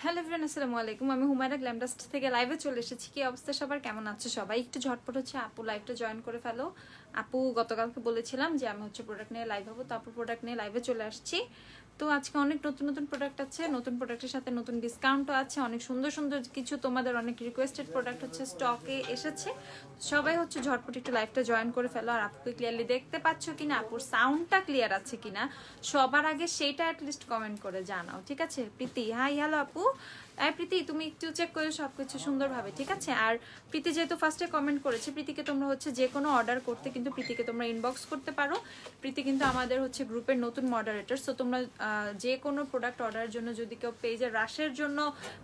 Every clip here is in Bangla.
হ্যালো এভরিওয়ান, আসসালামু আলাইকুম। আমি হুমায়রা গ্ল্যামডাস্ট থেকে লাইভে চলে এসেছি। কি অবস্থা সবার, কেমন আছো সবাই? একটু ঝটপট হচ্ছে আপু লাইভটা জয়েন করে ফেলো। আপু গতকালকে বলেছিলাম যে আমি হচ্ছে প্রোডাক্ট নিয়ে লাইভ হবো, তো আপু প্রোডাক্ট নিয়ে লাইভে চলে আসছি। তো আজকে অনেক নতুন নতুন প্রোডাক্ট আছে, নতুন প্রোডাক্টের সাথে নতুন ডিসকাউন্টও আছে, অনেক সুন্দর সুন্দর কিছু তোমাদের অনেক রিকোয়েস্টেড প্রোডাক্ট হচ্ছে স্টকে এসেছে। সবাই হচ্ছে ঝটপট একটু লাইভটা জয়েন করে ফেলো। আর আপুকে ক্লিয়ারলি দেখতে পাচ্ছ কিনা, আপুর সাউন্ডটা ক্লিয়ার আছে কিনা সবার আগে সেইটা অ্যাটলিস্ট কমেন্ট করে জানাও, ঠিক আছে? প্রীতি, হাই, হ্যালো আপু। প্রীতি তুমি একটু চেক করে সবকিছু সুন্দরভাবে, ঠিক আছে? আর প্রীতি যেহেতু ফার্স্টে কমেন্ট করেছে, প্রীতিকে তোমরা হচ্ছে যে কোনো অর্ডার করতে কিন্তু প্রীতিকে তোমরা ইনবক্স করতে পারো। প্রীতি কিন্তু আমাদের হচ্ছে গ্রুপের নতুন মডারেটর। সো তোমরা যে কোনো প্রোডাক্ট অর্ডারের জন্য যদি কেউ পেজে রাশের জন্য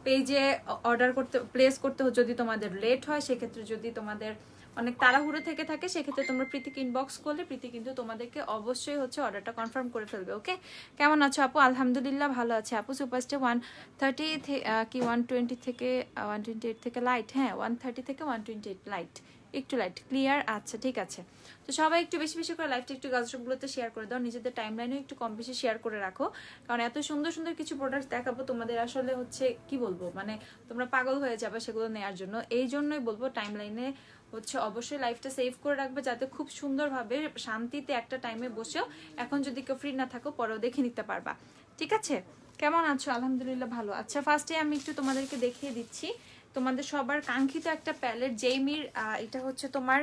পেজে অর্ডার করতে প্লেস করতে যদি তোমাদের লেট হয়, সেক্ষেত্রে যদি তোমাদের অনেক তাড়াহুড়ো থেকে থাকে, সেক্ষেত্রে তোমরা প্রীতিকে ইনবক্স করলে প্রীতি কিন্তু তোমাদেরকে অবশ্যই হচ্ছে অর্ডারটা কনফার্ম করে ফেলবে। ওকে, কেমন আছো আপু? আলহামদুলিল্লাহ ভালো আছে আপু। সুপারস্টার 130 কি 120 থেকে 128 থেকে লাইট, হ্যাঁ 130 থেকে 128 লাইট, একটু লাইট ক্লিয়ার। আচ্ছা ঠিক আছে, তো সবাই একটু বেশি বেশি করে লাইভটা একটু গাছগুলোতে শেয়ার করে দাও, নিজেদের টাইম লাইনেও একটু কম বেশি শেয়ার করে রাখো, কারণ এত সুন্দর সুন্দর কিছু প্রোডাক্ট দেখাবো তোমাদের, আসলে হচ্ছে কি বলবো, মানে তোমরা পাগল হয়ে যাবে সেগুলো নেওয়ার জন্য। এই জন্যই বলবো টাইম লাইনে হচ্ছে অবশ্যই লাইফটা সেভ করে রাখবে, যাতে খুব সুন্দরভাবে শান্তিতে একটা টাইমে বসেও এখন যদি কেউ ফ্রি না থাকো পরেও দেখে নিতে পারবা, ঠিক আছে? কেমন আছো? আলহামদুলিল্লাহ ভালো। আচ্ছা, ফার্স্টে আমি একটু তোমাদেরকে দেখিয়ে দিচ্ছি তোমাদের সবার কাঙ্ক্ষিত একটা প্যালেট, জেইমির। এটা হচ্ছে তোমার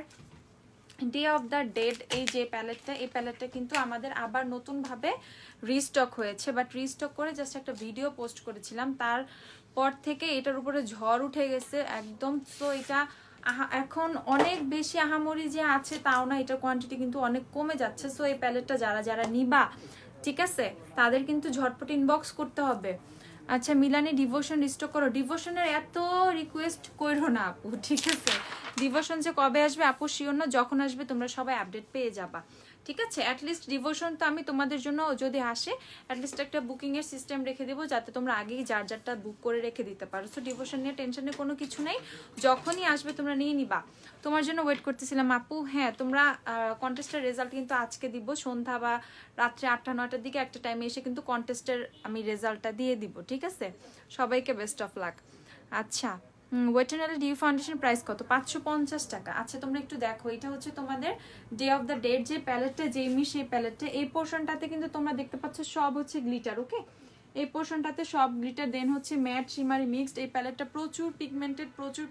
ডে অফ দ্য ডেড। এই যে প্যালেটটা, এই প্যালেটটা কিন্তু আমাদের আবার নতুনভাবে রিস্টক হয়েছে, বাট রিস্টক করে জাস্ট একটা ভিডিও পোস্ট করেছিলাম, তারপর থেকে এটার উপরে ঝড় উঠে গেছে একদম। তো এটা এখন অনেক বেশি আহামরি যে আছে তাও না, এটার কোয়ান্টিটি কিন্তু অনেক কমে যাচ্ছে। সো এই প্যালেটটা যারা যারা নিবা, ঠিক আছে, তাদের কিন্তু ঝটপট ইনবক্স করতে হবে। আচ্ছা, মিলানি ডিভোশন রিস্টক করো। ডিভোশনের এত রিকোয়েস্ট করো না আপু, ঠিক আছে? ডিভোশন যে কবে আসবে আপু শিওর না, যখন আসবে তোমরা সবাই আপডেট পেয়ে যাবা, ঠিক আছে? অ্যাটলিস্ট ডিভোশন তো আমি তোমাদের জন্য যদি আসে অ্যাটলিস্ট একটা বুকিং এর সিস্টেম রেখে দেবো, যাতে তোমরা আগেই যার যারটা বুক করে রেখে দিতে পারো। সো ডিভোশন নিয়ে টেনশনের কোনো কিছু নেই, যখনই আসবে তোমরা নিয়ে নিবা। তোমার জন্য ওয়েট করতেছিলাম আপু। হ্যাঁ, তোমরা কন্টেস্টের রেজাল্ট কিন্তু আজকে দিব সন্ধ্যা বা রাত্রে 8টা-9টার দিকে একটা টাইমে এসে কিন্তু কন্টেস্টের আমি রেজাল্টটা দিয়ে দিব, ঠিক আছে? সবাইকে বেস্ট অফ লাক। আচ্ছা, ওয়েটেনারি ডিউ ফাউন্ডেশন প্রাইস কত? 550 টাকা। আচ্ছা, তোমরা একটু দেখো, এটা হচ্ছে তোমাদের ডে অফ দ্য ডেট যে প্যালেটটা, জেইমি সেই প্যালেটটা। এই পোর্শনটাতে কিন্তু তোমরা দেখতে পাচ্ছ সব হচ্ছে গ্লিটার, ওকে? এই পোর্শনটাতে সব গ্লিটার, দেন হচ্ছে ম্যাট শিমারি মিক্সড। এই প্যালেটটা প্রচুর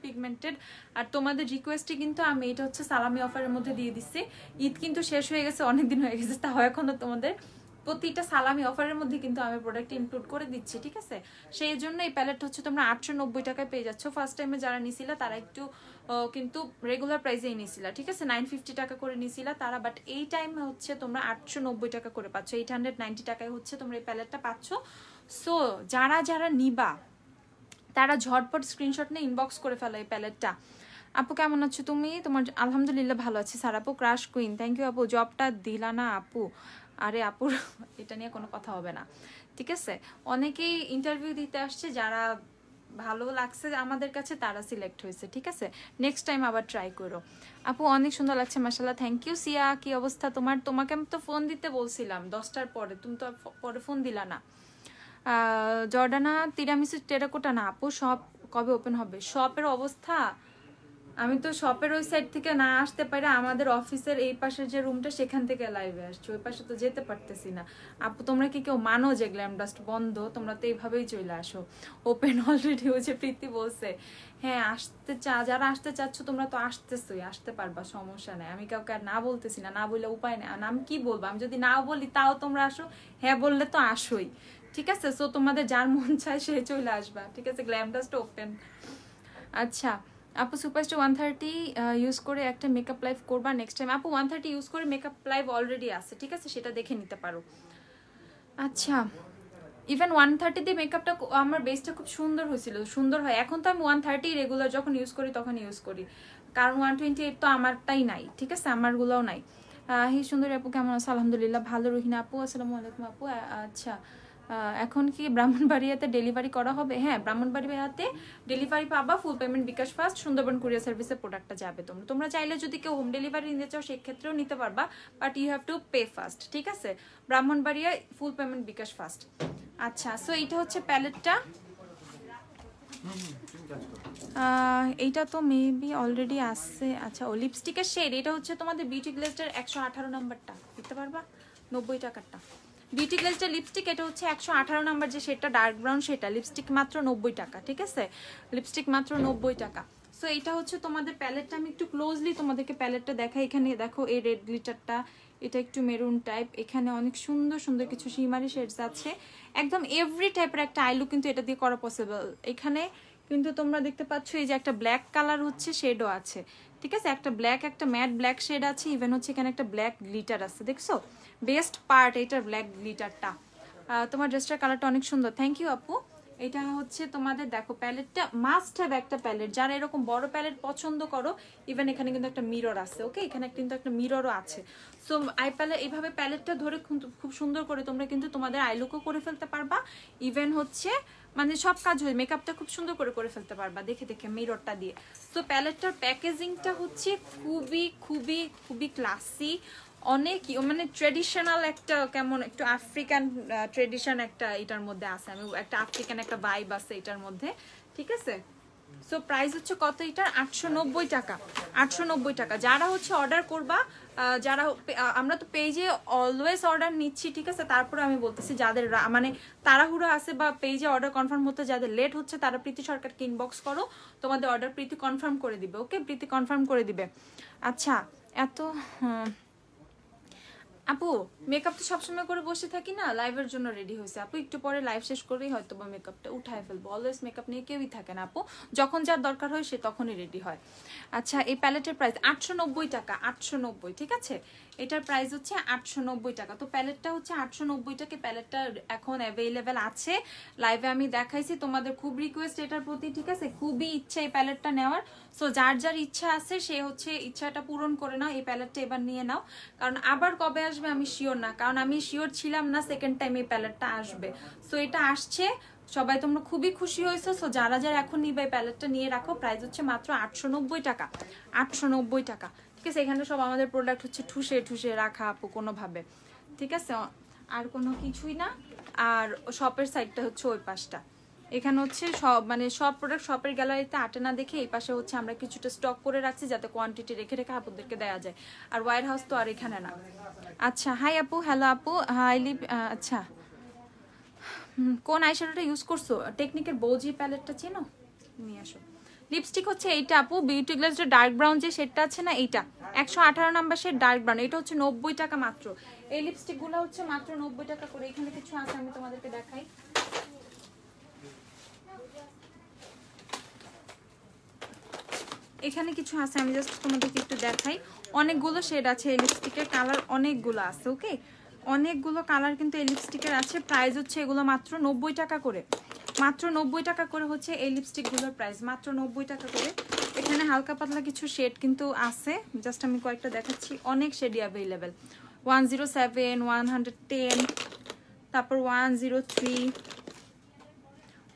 পিগমেন্টেড। আর তোমাদের রিকোয়েস্টে কিন্তু আমি এটা হচ্ছে সালামি অফারের মধ্যে দিয়ে দিচ্ছি। ঈদ কিন্তু শেষ হয়ে গেছে, অনেকদিন হয়ে গেছে, তাও এখনো তোমাদের প্রতিটা সালামি অফারের মধ্যে কিন্তু আমি প্রোডাক্ট ইনক্লুড করে দিচ্ছি, ঠিক আছে? সেই জন্য এই প্যালেটটা হচ্ছে তোমরা 890 টাকায় পেয়ে যাচ্ছ। ফার্স্ট টাইমে যারা নিছিলা তারা একটু কিন্তু রেগুলার প্রাইসেই নিছিলা, ঠিক আছে? 950 টাকা করে নিছিলা তারা, বাট এই টাইমে হচ্ছে তোমরা 890 টাকা করে পাচ্ছ। 890 টাকায় হচ্ছে তোমরা এই প্যালেটটা পাচ্ছ। সো যারা যারা নিবা তারা ঝটপট স্ক্রিনশট নিয়ে ইনবক্স করে ফেলো এই প্যালেটটা। আপু কেমন আছো তুমি? তোমার আলহামদুলিল্লাহ ভালো আছি। স্যার আপু ক্রাশ কুইন, থ্যাংক ইউ আপু। জবটা দিলা না আপু? আরে আপুর এটা নিয়ে কোনো কথা হবে না, ঠিক আছে? অনেকেই ইন্টারভিউ দিতে আসছে, যারা ভালো লাগছে আমাদের কাছে তারা সিলেক্ট হয়েছে, ঠিক আছে? নেক্সট টাইম আবার ট্রাই করো। আপু অনেক সুন্দর লাগছে মাশাআল্লাহ, থ্যাংক ইউ। সিয়া, কি অবস্থা তোমার? তোমাকে আমি তো ফোন দিতে বলছিলাম 10টার পরে, তুমি তো পরে ফোন দিলা না। জর্ডানা তিরামিসু টেরাকোটা না আপু, শপ কবে ওপেন হবে? শপের অবস্থা, আমি তো শপের ওই সাইড থেকে না আসতে পারি, আমাদের অফিসের এই পাশের যে রুমটা সেখান থেকে লাইভে আসছি, ওই পাশে তো যেতে পারতেছি না। আপু তোমরা কি কেউ মানো যে গ্ল্যামডাস্ট বন্ধ? তোমরা তো এইভাবেই চলে আসো। ওপেন অলরেডি হয়েছে, প্রীতি বলছে। হ্যাঁ, যারা আসতে চাচ্ছ তোমরা তো আসতেছই, আসতে পারবা, সমস্যা নেই। আমি কাউকে আর না বলতেছি না, না বললে উপায় নেই। আমি কি বলবো, আমি যদি না বলি তাও তোমরা আসো, হ্যাঁ বললে তো আসোই, ঠিক আছে? সো তোমাদের যার মন চায় সে চলে আসবা, ঠিক আছে? গ্ল্যামডাস্ট ওপেন। আচ্ছা আপু, সুপারস্টার 130 ইউজ করে একটা মেকআপ লাইভ করবা নেক্সট টাইম? আপু 130 ইউজ করে মেকআপ লাইভ অলরেডি আছে, ঠিক আছে? সেটা দেখে নিতে পারো। আচ্ছা, ইভেন 130 দিয়ে মেকআপটা আমার বেসটা খুব সুন্দর হয়েছিল, সুন্দর হয়। এখন তো আমি 130 রেগুলার যখন ইউজ করি তখন ইউজ করি, কারণ 128 তো আমারটাই নাই, ঠিক আছে? আমারগুলোও নাই। হি সুন্দরী আপু কেমন আছে? আলহামদুলিল্লাহ ভালো। রহিনা আপু আসসালামু আলাইকুম আপু। আচ্ছা, এখন কি ব্রাহ্মণবাড়িয়াতে ডেলিভারি করা হবে? হ্যাঁ, ব্রাহ্মণবাড়িয়াতে ডেলিভারি পাবা, ফুল payment bKash first, Sundarban courier সার্ভিসে প্রোডাক্টটা যাবে। তোমরা চাইলে যদি কেউ হোম ডেলিভারি নিতে চাও সেক্ষেত্রেও নিতে পারবা, but you have to pay first, ঠিক আছে? Brahmanbaria full payment bKash first. আচ্ছা, সো এইটা হচ্ছে প্যালেটটা। এইটা তো মেবি অলরেডি আসছে। আচ্ছা, ও লিপস্টিকের শেড, এটা হচ্ছে তোমাদের বিউটি গ্লেজের 118 নাম্বারটা, দেখতে পারবা 90 টাকারটা বিউটি গ্লেজের লিপস্টিক। এটা হচ্ছে 118 নাম্বার যে শেডটা ডার্ক ব্রাউন, সেটা লিপস্টিক মাত্র 90 টাকা, ঠিক আছে, লিপস্টিক মাত্র 90 টাকা। সো এটা হচ্ছে তোমাদের প্যালেটটা, আমি একটু ক্লোজলি তোমাদেরকে প্যালেটটা দেখাই। এখানে দেখো এই রেড গ্লিটারটা, এটা একটু মেরুন টাইপ, এখানে অনেক সুন্দর সুন্দর কিছু শিমারি শেডস আছে, একদম এভরি টাইপের একটা আই লুক কিন্তু এটা দিয়ে করা পসিবল। এখানে কিন্তু তোমরা দেখতে পাচ্ছ এই যে একটা ব্ল্যাক কালার হচ্ছে শেডও আছে, ঠিক আছে, একটা ব্ল্যাক, একটা ম্যাট ব্ল্যাক শেড আছে, ইভেন হচ্ছে এখানে একটা ব্ল্যাক গ্লিটার আছে, দেখছো বেস্ট পার্ট এটার ব্ল্যাক গ্লিটারটা। তোমার ড্রেসটার কালারটা অনেক সুন্দর, থ্যাংক ইউ আপু। এটা হচ্ছে তোমাদের দেখো প্যালেটটা মাস্ট হ্যাভ একটা প্যালেট, যারা এরকম বড় প্যালেট পছন্দ করো। ইভেন এখানে কিন্তু একটা মিরর আছে, ওকে, এখানে কিন্তু একটা মিররও আছে। সো আই প্যালেট, এইভাবে প্যালেটটা ধরে খুব সুন্দর করে তোমরা কিন্তু তোমাদের আই লুকও করে ফেলতে পারবা, ইভেন হচ্ছে মানে সব কাজ হয়ে মেকআপটা খুব সুন্দর করে ফেলতে পারবা দেখে দেখে মিররটা দিয়ে। তো প্যালেটটার প্যাকেজিংটা হচ্ছে খুবই খুবই খুবই ক্লাসি, অনেক মানে ট্রেডিশনাল একটা, কেমন একটু আফ্রিকান ট্রেডিশন একটা এটার মধ্যে আছে, আমি একটা আফ্রিকান একটা ভাইব আছে এটার মধ্যে, ঠিক আছে। সো প্রাইস হচ্ছে কত এটার, 890 টাকা, 890 টাকা। যারা হচ্ছে অর্ডার করবা, যারা আমরা তো পেজে অলওয়েজ অর্ডার নিচ্ছি, ঠিক আছে, তারপরে আমি বলতেছি যাদের মানে তাড়াহুড়ো আছে বা পেজে অর্ডার কনফার্ম হতে যাদের লেট হচ্ছে, তারা প্রীতি সরকারকে ইনবক্স করো, তোমাদের অর্ডার প্রীতি কনফার্ম করে দিবে, ওকে, প্রীতি কনফার্ম করে দিবে। আচ্ছা, এত আপু মেকআপ তো সবসময় করে বসে থাকি না, লাইভের জন্য রেডি হয়েছে আপু, একটু পরে লাইভ শেষ করেই হয়তো বা মেকআপটা উঠায় ফেলবো। অলওয়েজ মেকআপ নিয়ে কেউই থাকে না আপু, যখন যার দরকার হয় সে তখনই রেডি হয়। আচ্ছা, এই প্যালেটের প্রাইস 890 টাকা, 890, ঠিক আছে, এটার প্রাইস হচ্ছে 890 টাকা। তো প্যালেটটা হচ্ছে 890 টাকা, প্যালেটটা এখন অ্যাভেলেবেল আছে, লাইভে আমি দেখাইছি, তোমাদের খুব রিকোয়েস্ট এটার প্রতি, ঠিক আছে, খুবই ইচ্ছা এই প্যালেটটা নেওয়ার। সো যার যার ইচ্ছা আছে সে হচ্ছে ইচ্ছাটা পূরণ করে নাও, এই প্যালেটটা এবার নিয়ে নাও, কারণ আবার কবে আসবে আমি শিওর না, কারণ আমি শিওর ছিলাম না সেকেন্ড টাইম এই প্যালেটটা আসবে। সো এটা আসছে, সবাই তোমরা খুবই খুশি হয়েছো। সো যারা যারা এখন নিবে এই প্যালেটটা নিয়ে রাখো, প্রাইস হচ্ছে মাত্র 890 টাকা, 890 টাকা, ঠিক আছে। এখানে সব আমাদের প্রোডাক্ট হচ্ছে ঠুসে ঠুসে রাখা আপু কোনোভাবে, ঠিক আছে, আর কোনো কিছুই না। আর শপের সাইডটা হচ্ছে ওই পাশটা, এখানে হচ্ছে সব মানে সব প্রোডাক্ট শপের গ্যালারিতে আটে না দেখে এই পাশে হচ্ছে আমরা কিছুটা স্টক করে রাখছি, যাতে কোয়ান্টিটি রেখে রেখে আপুদেরকে দেওয়া যায়, আর ওয়ার হাউস তো আর এখানে না। আচ্ছা, হাই আপু, হ্যালো আপু, হাই লিপ। আচ্ছা, কোন আইশ্যাডোটা ইউজ করছো? টেকনিকের বৌজি প্যালেটটা চেনো, নিয়ে আসো। লিপস্টিক হচ্ছে এইটা আপু, বিউটি গ্লেজের ডার্ক ব্রাউন যে শেডটা আছে না, এইটা 118 নাম্বার শেড ডার্ক ব্রাউন, এটা হচ্ছে 90 টাকা মাত্র। এই লিপস্টিকগুলো হচ্ছে মাত্র 90 টাকা করে। এখানে কিছু আছে আমি তোমাদেরকে দেখাই, এখানে কিছু আছে আমি জাস্ট তোমাদেরকে একটু দেখাই। অনেকগুলো শেড আছে এই লিপস্টিকের, কালার অনেকগুলো আছে, ওকে, অনেকগুলো কালার কিন্তু এই লিপস্টিকের আছে। প্রাইস হচ্ছে এগুলো মাত্র 90 টাকা করে, মাত্র 90 টাকা করে হচ্ছে এই লিপস্টিকগুলোর প্রাইস, মাত্র 90 টাকা করে। এখানে হালকা পাতলা কিছু শেড কিন্তু আছে, জাস্ট আমি কয়েকটা দেখাচ্ছি, অনেক শেডই অ্যাভেলেবেল। 107, 110, তারপর 103,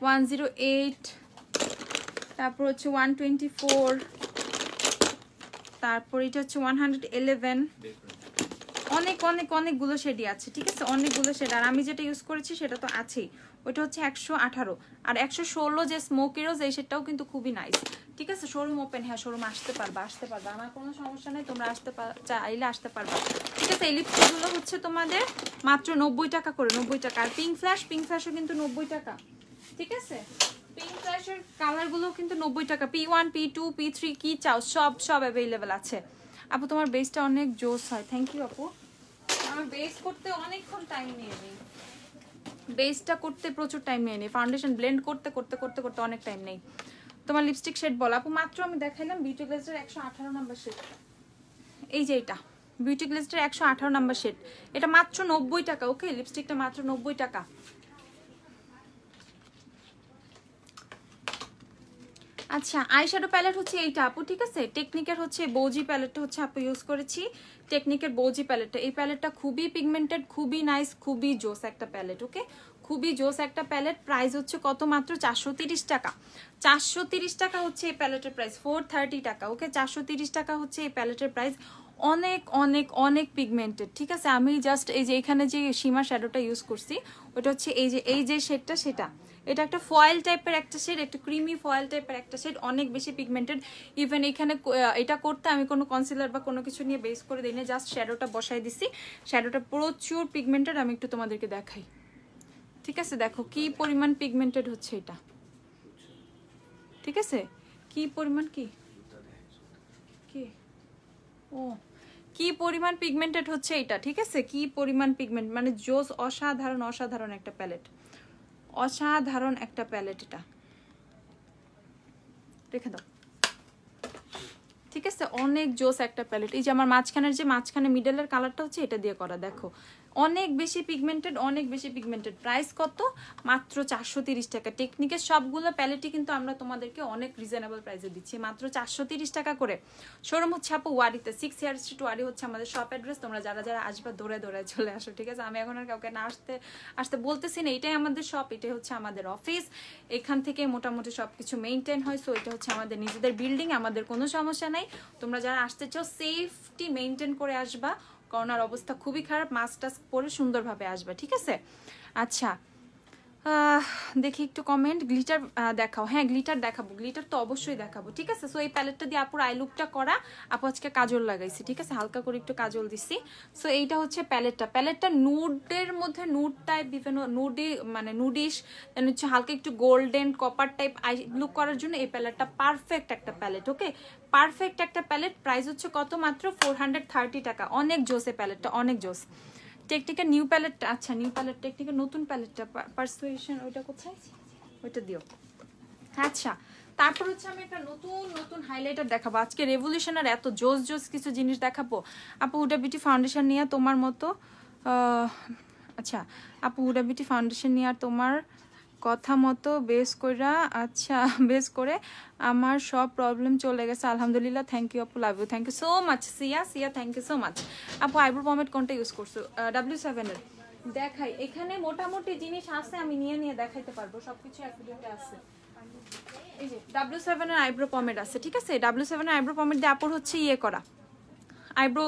108, তারপর হচ্ছে 124, তারপর এটা হচ্ছে 111, অনেক অনেক অনেকগুলো শেডই আছে, ঠিক আছে, অনেকগুলো শেড। আর আমি যেটা ইউজ করেছি সেটা তো আছেই, ওইটা হচ্ছে 118, আর 116 যে স্মোকি রোজ এই শেডটাও কিন্তু খুবই নাইস, ঠিক আছে। শোরুম ওপেন, হ্যাঁ শোরুম আসতে পারবা, আসতে পারবা, আমার কোনো সমস্যা নেই, তোমরা চাইলে আসতে পারবা, ঠিক আছে। এই লিপস্টিকগুলো হচ্ছে তোমাদের মাত্র 90 টাকা করে, 90 টাকা। আর পিঙ্ক ফ্ল্যাশও কিন্তু 90 টাকা, ঠিক আছে। পিঙ্ক ফ্ল্যাশের কালারগুলো কিন্তু 90 টাকা। P1, P2, P3 কি চাও সব অ্যাভেলেবেল আছে আপু। তোমার বেসটা অনেক জোস হয়, থ্যাংক ইউ আপু। আমার বেস করতে অনেকক্ষণ টাইম নিয়ে নেই, বেসটা করতে প্রচুর টাইম নিয়ে নেই, ফাউন্ডেশন ব্লেন্ড করতে করতে করতে করতে অনেক টাইম নেই। তোমার লিপস্টিক শেড বলো আপু। মাত্র আমি দেখাইলাম বিউটি গ্লেজের 118 নাম্বার শেড, এই যে এটা বিউটি গ্লেজের 118 নাম্বার শেড, এটা মাত্র 90 টাকা, ওকে, লিপস্টিকটা মাত্র 90 টাকা। আচ্ছা, আইশ্যাডো প্যালেট হচ্ছে এইটা আপু, ঠিক আছে। টেকনিকের হচ্ছে বৌজি প্যালেটটা হচ্ছে আপু ইউজ করেছি, টেকনিকের বৌজি প্যালেটটা। এই প্যালেটটা খুবই পিগমেন্টেড, খুবই নাইস, খুবই জোস একটা প্যালেট, ওকে, খুবই জোস একটা প্যালেট। প্রাইস হচ্ছে কত, মাত্র 430 টাকা, 430 টাকা হচ্ছে এই প্যালেটের প্রাইস, 430 টাকা, ওকে, 430 টাকা হচ্ছে এই প্যালেটের প্রাইস। অনেক অনেক অনেক পিগমেন্টেড, ঠিক আছে। আমি জাস্ট এই যে এখানে যে সীমা শ্যাডোটা ইউজ করছি ওটা হচ্ছে এই যে শেডটা, সেটা এটা একটা ফয়েল টাইপের একটা শেড, একটা ক্রিমি ফয়েল টাইপের একটা শেড, অনেক বেশি পিগমেন্টেড। ইভেন এখানে এটা করতে আমি কোনো কনসিলার বা কোনো কিছু নিয়ে বেস করে দিই না, জাস্ট শ্যাডোটা বসাই দিছি। শ্যাডোটা প্রচুর পিগমেন্টেড, আমি একটু তোমাদেরকে দেখাই, ঠিক আছে। দেখো কি পরিমাণ পিগমেন্টেড হচ্ছে এটা, ঠিক আছে। কি পরিমাণ কি ও কি পরিমাণ পিগমেন্টেড হচ্ছে এটা, ঠিক আছে। কি পরিমাণ পিগমেন্ট, মানে জোস, অসাধারণ অসাধারণ একটা প্যালেট, অসাধারণ একটা প্যালেট। এটা রেখে দাও, ঠিক আছে। অনেক জোস একটা প্যালেট। এই যে আমার মাঝখানে মিডলের কালারটা হচ্ছে এটা দিয়ে করা, দেখো অনেক বেশি পিগমেন্টেড, অনেক বেশি পিগমেন্টেড। প্রাইস কত? মাত্র 430 টাকা। টেকনিকের সবগুলো প্যালেটই কিন্তু আমরা তোমাদেরকে অনেক রিজনেবল প্রাইসে দিচ্ছি, মাত্র 430 টাকা করে। শোরুম হচ্ছে আপু ওয়ারিতে, 6 ইয়ার স্ট্রিট ওয়ারি হচ্ছে আমাদের শপ অ্যাড্রেস। তোমরা যারা যারা আসবা দৌড়ে দৌড়ে চলে আসো, ঠিক আছে। আমি এখন আর কাউকে না আসতে বলতেছি না, এটাই আমাদের শপ, এটাই হচ্ছে আমাদের অফিস, এখান থেকে মোটামুটি সবকিছু মেনটেন হয়। সো এটা হচ্ছে আমাদের নিজেদের বিল্ডিং, আমাদের কোনো সমস্যা নাই। তোমরা যারা আসতে চাও সেফটি মেনটেন করে আসবা, করোনার অবস্থা খুবই খারাপ, মাস্ক টাস্ক পরে সুন্দরভাবে আসবে, ঠিক আছে। আচ্ছা দেখি একটু কমেন্ট। গ্লিটার দেখাও, হ্যাঁ গ্লিটার দেখাবো, গ্লিটার তো অবশ্যই দেখাবো, ঠিক আছে। সো এই প্যালেটটা দিয়ে আপুর আই লুকটা করা, আপু আজকে কাজল লাগাইছি, ঠিক আছে, হালকা করে একটু কাজল দিছি। সো এইটা হচ্ছে প্যালেটটা নুডের মধ্যে, নুড টাইপ বিভিন্ন নুডি, মানে নুডিশ, দেন হচ্ছে হালকা একটু golden copper type I look করার জন্য এই প্যালেটটা পারফেক্ট একটা প্যালেট, ওকে, পারফেক্ট একটা প্যালেট। প্রাইস হচ্ছে কত? মাত্র 430 টাকা। অনেক জোস এই প্যালেটটা, অনেক জোস। টেকনিকের নিউ প্যালেটটা, আচ্ছা নিউ প্যালেট, টেকনিকের নতুন প্যালেটটা পারসুয়েশন, ওইটা কোথায়? ওইটা দিও। আচ্ছা তারপর হচ্ছে আমি একটা নতুন হাইলাইটার দেখাবো আজকে। রেভলিউশনের এত জোস কিছু জিনিস দেখাবো। আপু হুডা বিউটি ফাউন্ডেশন নিয়ে তোমার মতো আচ্ছা আপু হুডা বিউটি ফাউন্ডেশন নিয়ে আর তোমার কথা মতো বেস কইরা, আচ্ছা বেস করে আমার সব প্রবলেম চলে গেছে আলহামদুলিল্লাহ। থ্যাংক ইউ আপু, love you, thank you so much. Siya thank you so much. আপু আইব্রো পমেড কোনটা ইউজ করছো? W7 এর। দেখাই, এখানে মোটামুটি জিনিস আছে, আমি নিয়ে দেখাইতে পারবো, সবকিছু এক ভিডিওতে আছে। এই যে W7 এর আইব্রো পমেড আছে, ঠিক আছে। W7 এর আইব্রো পমেড দিয়ে আপুর হচ্ছে ইয়ে করা, আইব্রো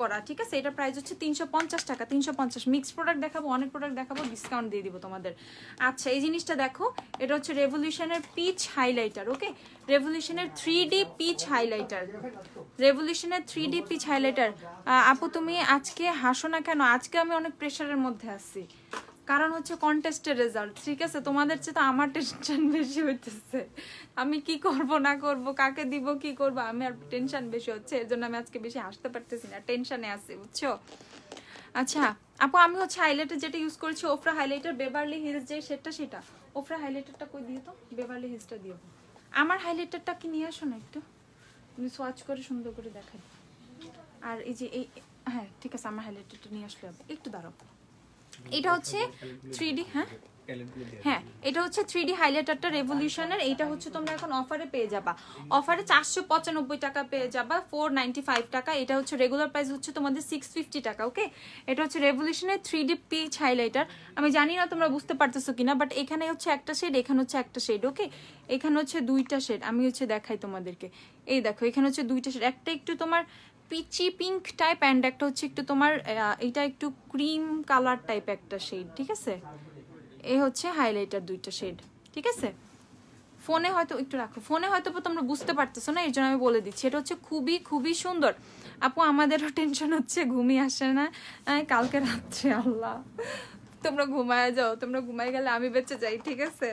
করা, ঠিক আছে। এটার প্রাইস হচ্ছে 350 টাকা, 350। মিক্স প্রোডাক্ট দেখাবো, অনেক প্রোডাক্ট দেখাবো, ডিসকাউন্ট দিয়ে দিব তোমাদের। আচ্ছা এই জিনিসটা দেখো, এটা হচ্ছে রেভলিউশনের পিচ হাইলাইটার, ওকে, রেভলিউশনের 3D পিচ হাইলাইটার, রেভলিউশনের 3D পিচ হাইলাইটার। আপু তুমি আজকে হাসো না কেন? আজকে আমি অনেক প্রেশারের মধ্যে আছি, কারণ হচ্ছে কন্টেস্টের রেজাল্ট, ঠিক আছে। তোমাদের চেয়ে তো আমার টেনশন বেশি হইতেছে, আমি কি করব না করব, কাকে দিব কি করব, আমি আর টেনশন বেশি হচ্ছে, এর জন্য আমি আজকে বেশি হাসতে পারতেছি না, টেনশনে আছি, বুঝছো। আচ্ছা আপু আমি হচ্ছে হাইলাইটার যেটা ইউজ করেছি, ওফরা হাইলাইটার, বেভারলি হিলস যে সেটা ওফরা হাইলাইটারটা কই দিও তো, বেভারলি হিলসটা দিও। আমার হাইলাইটারটা কি নিয়ে আসো না একটু, তুমি সোয়াচ করে সুন্দর করে দেখাই। আর এই যে এই, হ্যাঁ ঠিক আছে, আমার হাইলাইটারটা নিয়ে আসলে হবে, একটু দাঁড়াও। এটা হচ্ছে 3D, হ্যাঁ এটা হচ্ছে 3D হাইলাইটারটা রেভলিউশনের। এইটা হচ্ছে তোমরা এখন অফারে পেয়ে যাবা, অফারে 495 টাকা পেয়ে যাবা, 495 টাকা। এটা হচ্ছে রেগুলার প্রাইস হচ্ছে তোমাদের 650 টাকা, ওকে। এটা হচ্ছে রেভলিউশনের 3D পিচ হাইলাইটার। আমি জানি না তোমরা বুঝতে পারতেছো কিনা, বাট এখানে হচ্ছে একটা শেড, এখানে হচ্ছে একটা শেড, ওকে। এখানে হচ্ছে দুইটা শেড, আমি হচ্ছে দেখাই তোমাদেরকে। এই দেখো এখানে হচ্ছে দুইটা শেড, একটা একটু তোমার পিচি পিঙ্ক টাইপ অ্যান্ড একটা হচ্ছে একটু তোমার এটা একটু ক্রিম কালার টাইপ একটা শেড, ঠিক আছে। এই হচ্ছে হাইলাইটার দুইটা শেড, ঠিক আছে। ফোনে হয়তো একটু রাখো, ফোনে হয়তো তোমরা বুঝতে পারতেছো না, এর জন্য আমি বলে দিচ্ছি। এটা হচ্ছে খুবই সুন্দর। আপু আমাদেরও টেনশন হচ্ছে, ঘুমিয়ে আসে না কালকে রাত্রে, আল্লাহ তোমরা ঘুমায় যাও, তোমরা ঘুমায় গেলে আমি বেঁচে যাই, ঠিক আছে।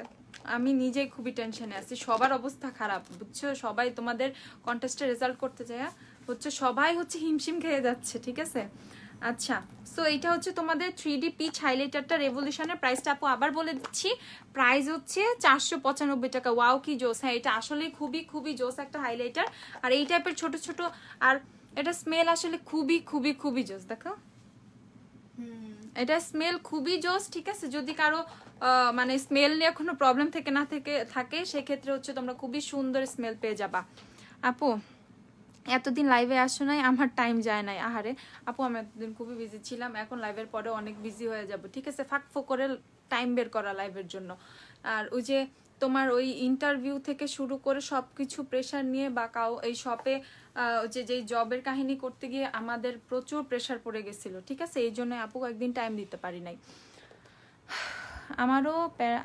আমি নিজেই খুবই টেনশনে আছি, সবার অবস্থা খারাপ, বুঝছো। সবাই তোমাদের কন্টেস্টে রেজাল্ট করতে যায় হচ্ছে, সবাই হচ্ছে হিমশিম খেয়ে যাচ্ছে, ঠিক আছে। আচ্ছা সো এটা হচ্ছে তোমাদের 3D পিচ হাইলাইটারটা রেভলিউশনের। প্রাইসটা আপু আবার বলে দিচ্ছি, প্রাইস হচ্ছে 495 টাকা। ওয়াও কি জোস, হ্যাঁ এটা আসলে খুবই জোস একটা হাইলাইটার। আর এই টাইপের ছোট, আর এটা স্মেল আসলে খুবই জোস, দেখো এটা স্মেল খুবই জোস, ঠিক আছে। যদি কারো মানে স্মেল নিয়ে কোনো প্রবলেম থাকে সেক্ষেত্রে হচ্ছে তোমরা খুবই সুন্দর স্মেল পেয়ে যাবা। আপু এতদিন লাইভে আসো নাই, আমার টাইম যায় নাই। আহারে আপু আমি এতদিন খুবই বিজি ছিলাম, এখন লাইভের পরে অনেক বিজি হয়ে যাব, ঠিক আছে। ফাঁক করে টাইম বের করা লাইভের জন্য। আর ওই যে তোমার ওই ইন্টারভিউ থেকে শুরু করে সবকিছু প্রেশার নিয়ে বা কাউ এই শপে যে জবের কাহিনী করতে গিয়ে আমাদের প্রচুর প্রেশার পড়ে গেছিল, ঠিক আছে, এই জন্য আপু একদিন টাইম দিতে পারি নাই।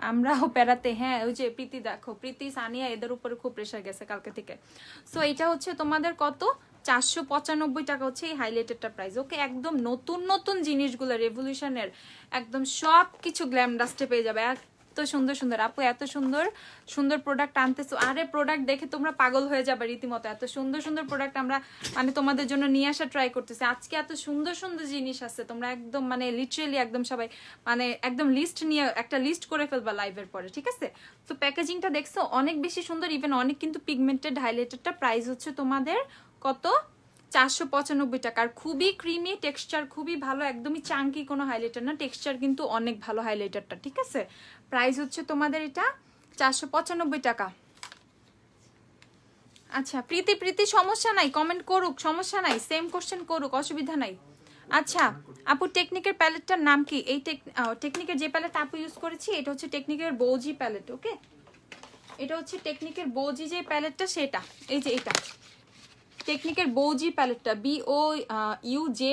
আমরাও প্যারাতে, হ্যাঁ ওই যে প্রীতি, দেখো প্রীতি সানিয়া এদের উপরে খুব প্রেশার গেছে কালকে থেকে। সো এটা হচ্ছে তোমাদের কত, 495 টাকা হচ্ছে এই হাইলাইটেডটা প্রাইস। ওকে, একদম নতুন নতুন জিনিসগুলো রেভলিউশনের একদম সব কিছু গ্ল্যাম ডাস্টে পেয়ে যাবে। এত সুন্দর সুন্দর আপু, এত সুন্দর সুন্দর প্রোডাক্ট আনতেছো, আরে প্রোডাক্ট দেখে তোমরা পাগল হয়ে যাবে রীতিমতো। এত সুন্দর সুন্দর প্রোডাক্ট আমরা মানে তোমাদের জন্য নিয়ে আসা ট্রাই করতেছি আজকে। এত সুন্দর সুন্দর জিনিস আছে, তোমরা একদম মানে লিটারেলি একদম সবাই মানে একদম লিস্ট নিয়ে একটা লিস্ট করে ফেলবা লাইভের পরে, ঠিক আছে। তো প্যাকেজিংটা দেখছো অনেক বেশি সুন্দর, ইভেন অনেক কিন্তু পিগমেন্টেড হাইলাইটারটা প্রাইস হচ্ছে তোমাদের কত, 495 টাকা। আর খুবই ক্রিমি টেক্সচার, খুবই ভালো, একদমই চাঙ্কি কোনো হাইলাইটার না, টেক্সচার কিন্তু অনেক ভালো হাইলাইটারটা, ঠিক আছে। প্রাইস হচ্ছে তোমাদের এটা 495 টাকা। আচ্ছা প্রীতি সমস্যা নাই, কমেন্ট করুক, সমস্যা নাই, সেম কোশ্চেন করুক, অসুবিধা নাই। আচ্ছা আপু টেকনিকের প্যালেটটার নাম কি? এই টেকনিকের যে প্যালেট আপু ইউজ করেছি এটা হচ্ছে টেকনিকের বৌজি প্যালেট। ওকে, এটা হচ্ছে টেকনিকের বৌজি যে প্যালেটটা সেটা, এই যে এটা টেকনিকের বৌজি প্যালেটটা, BOUJEE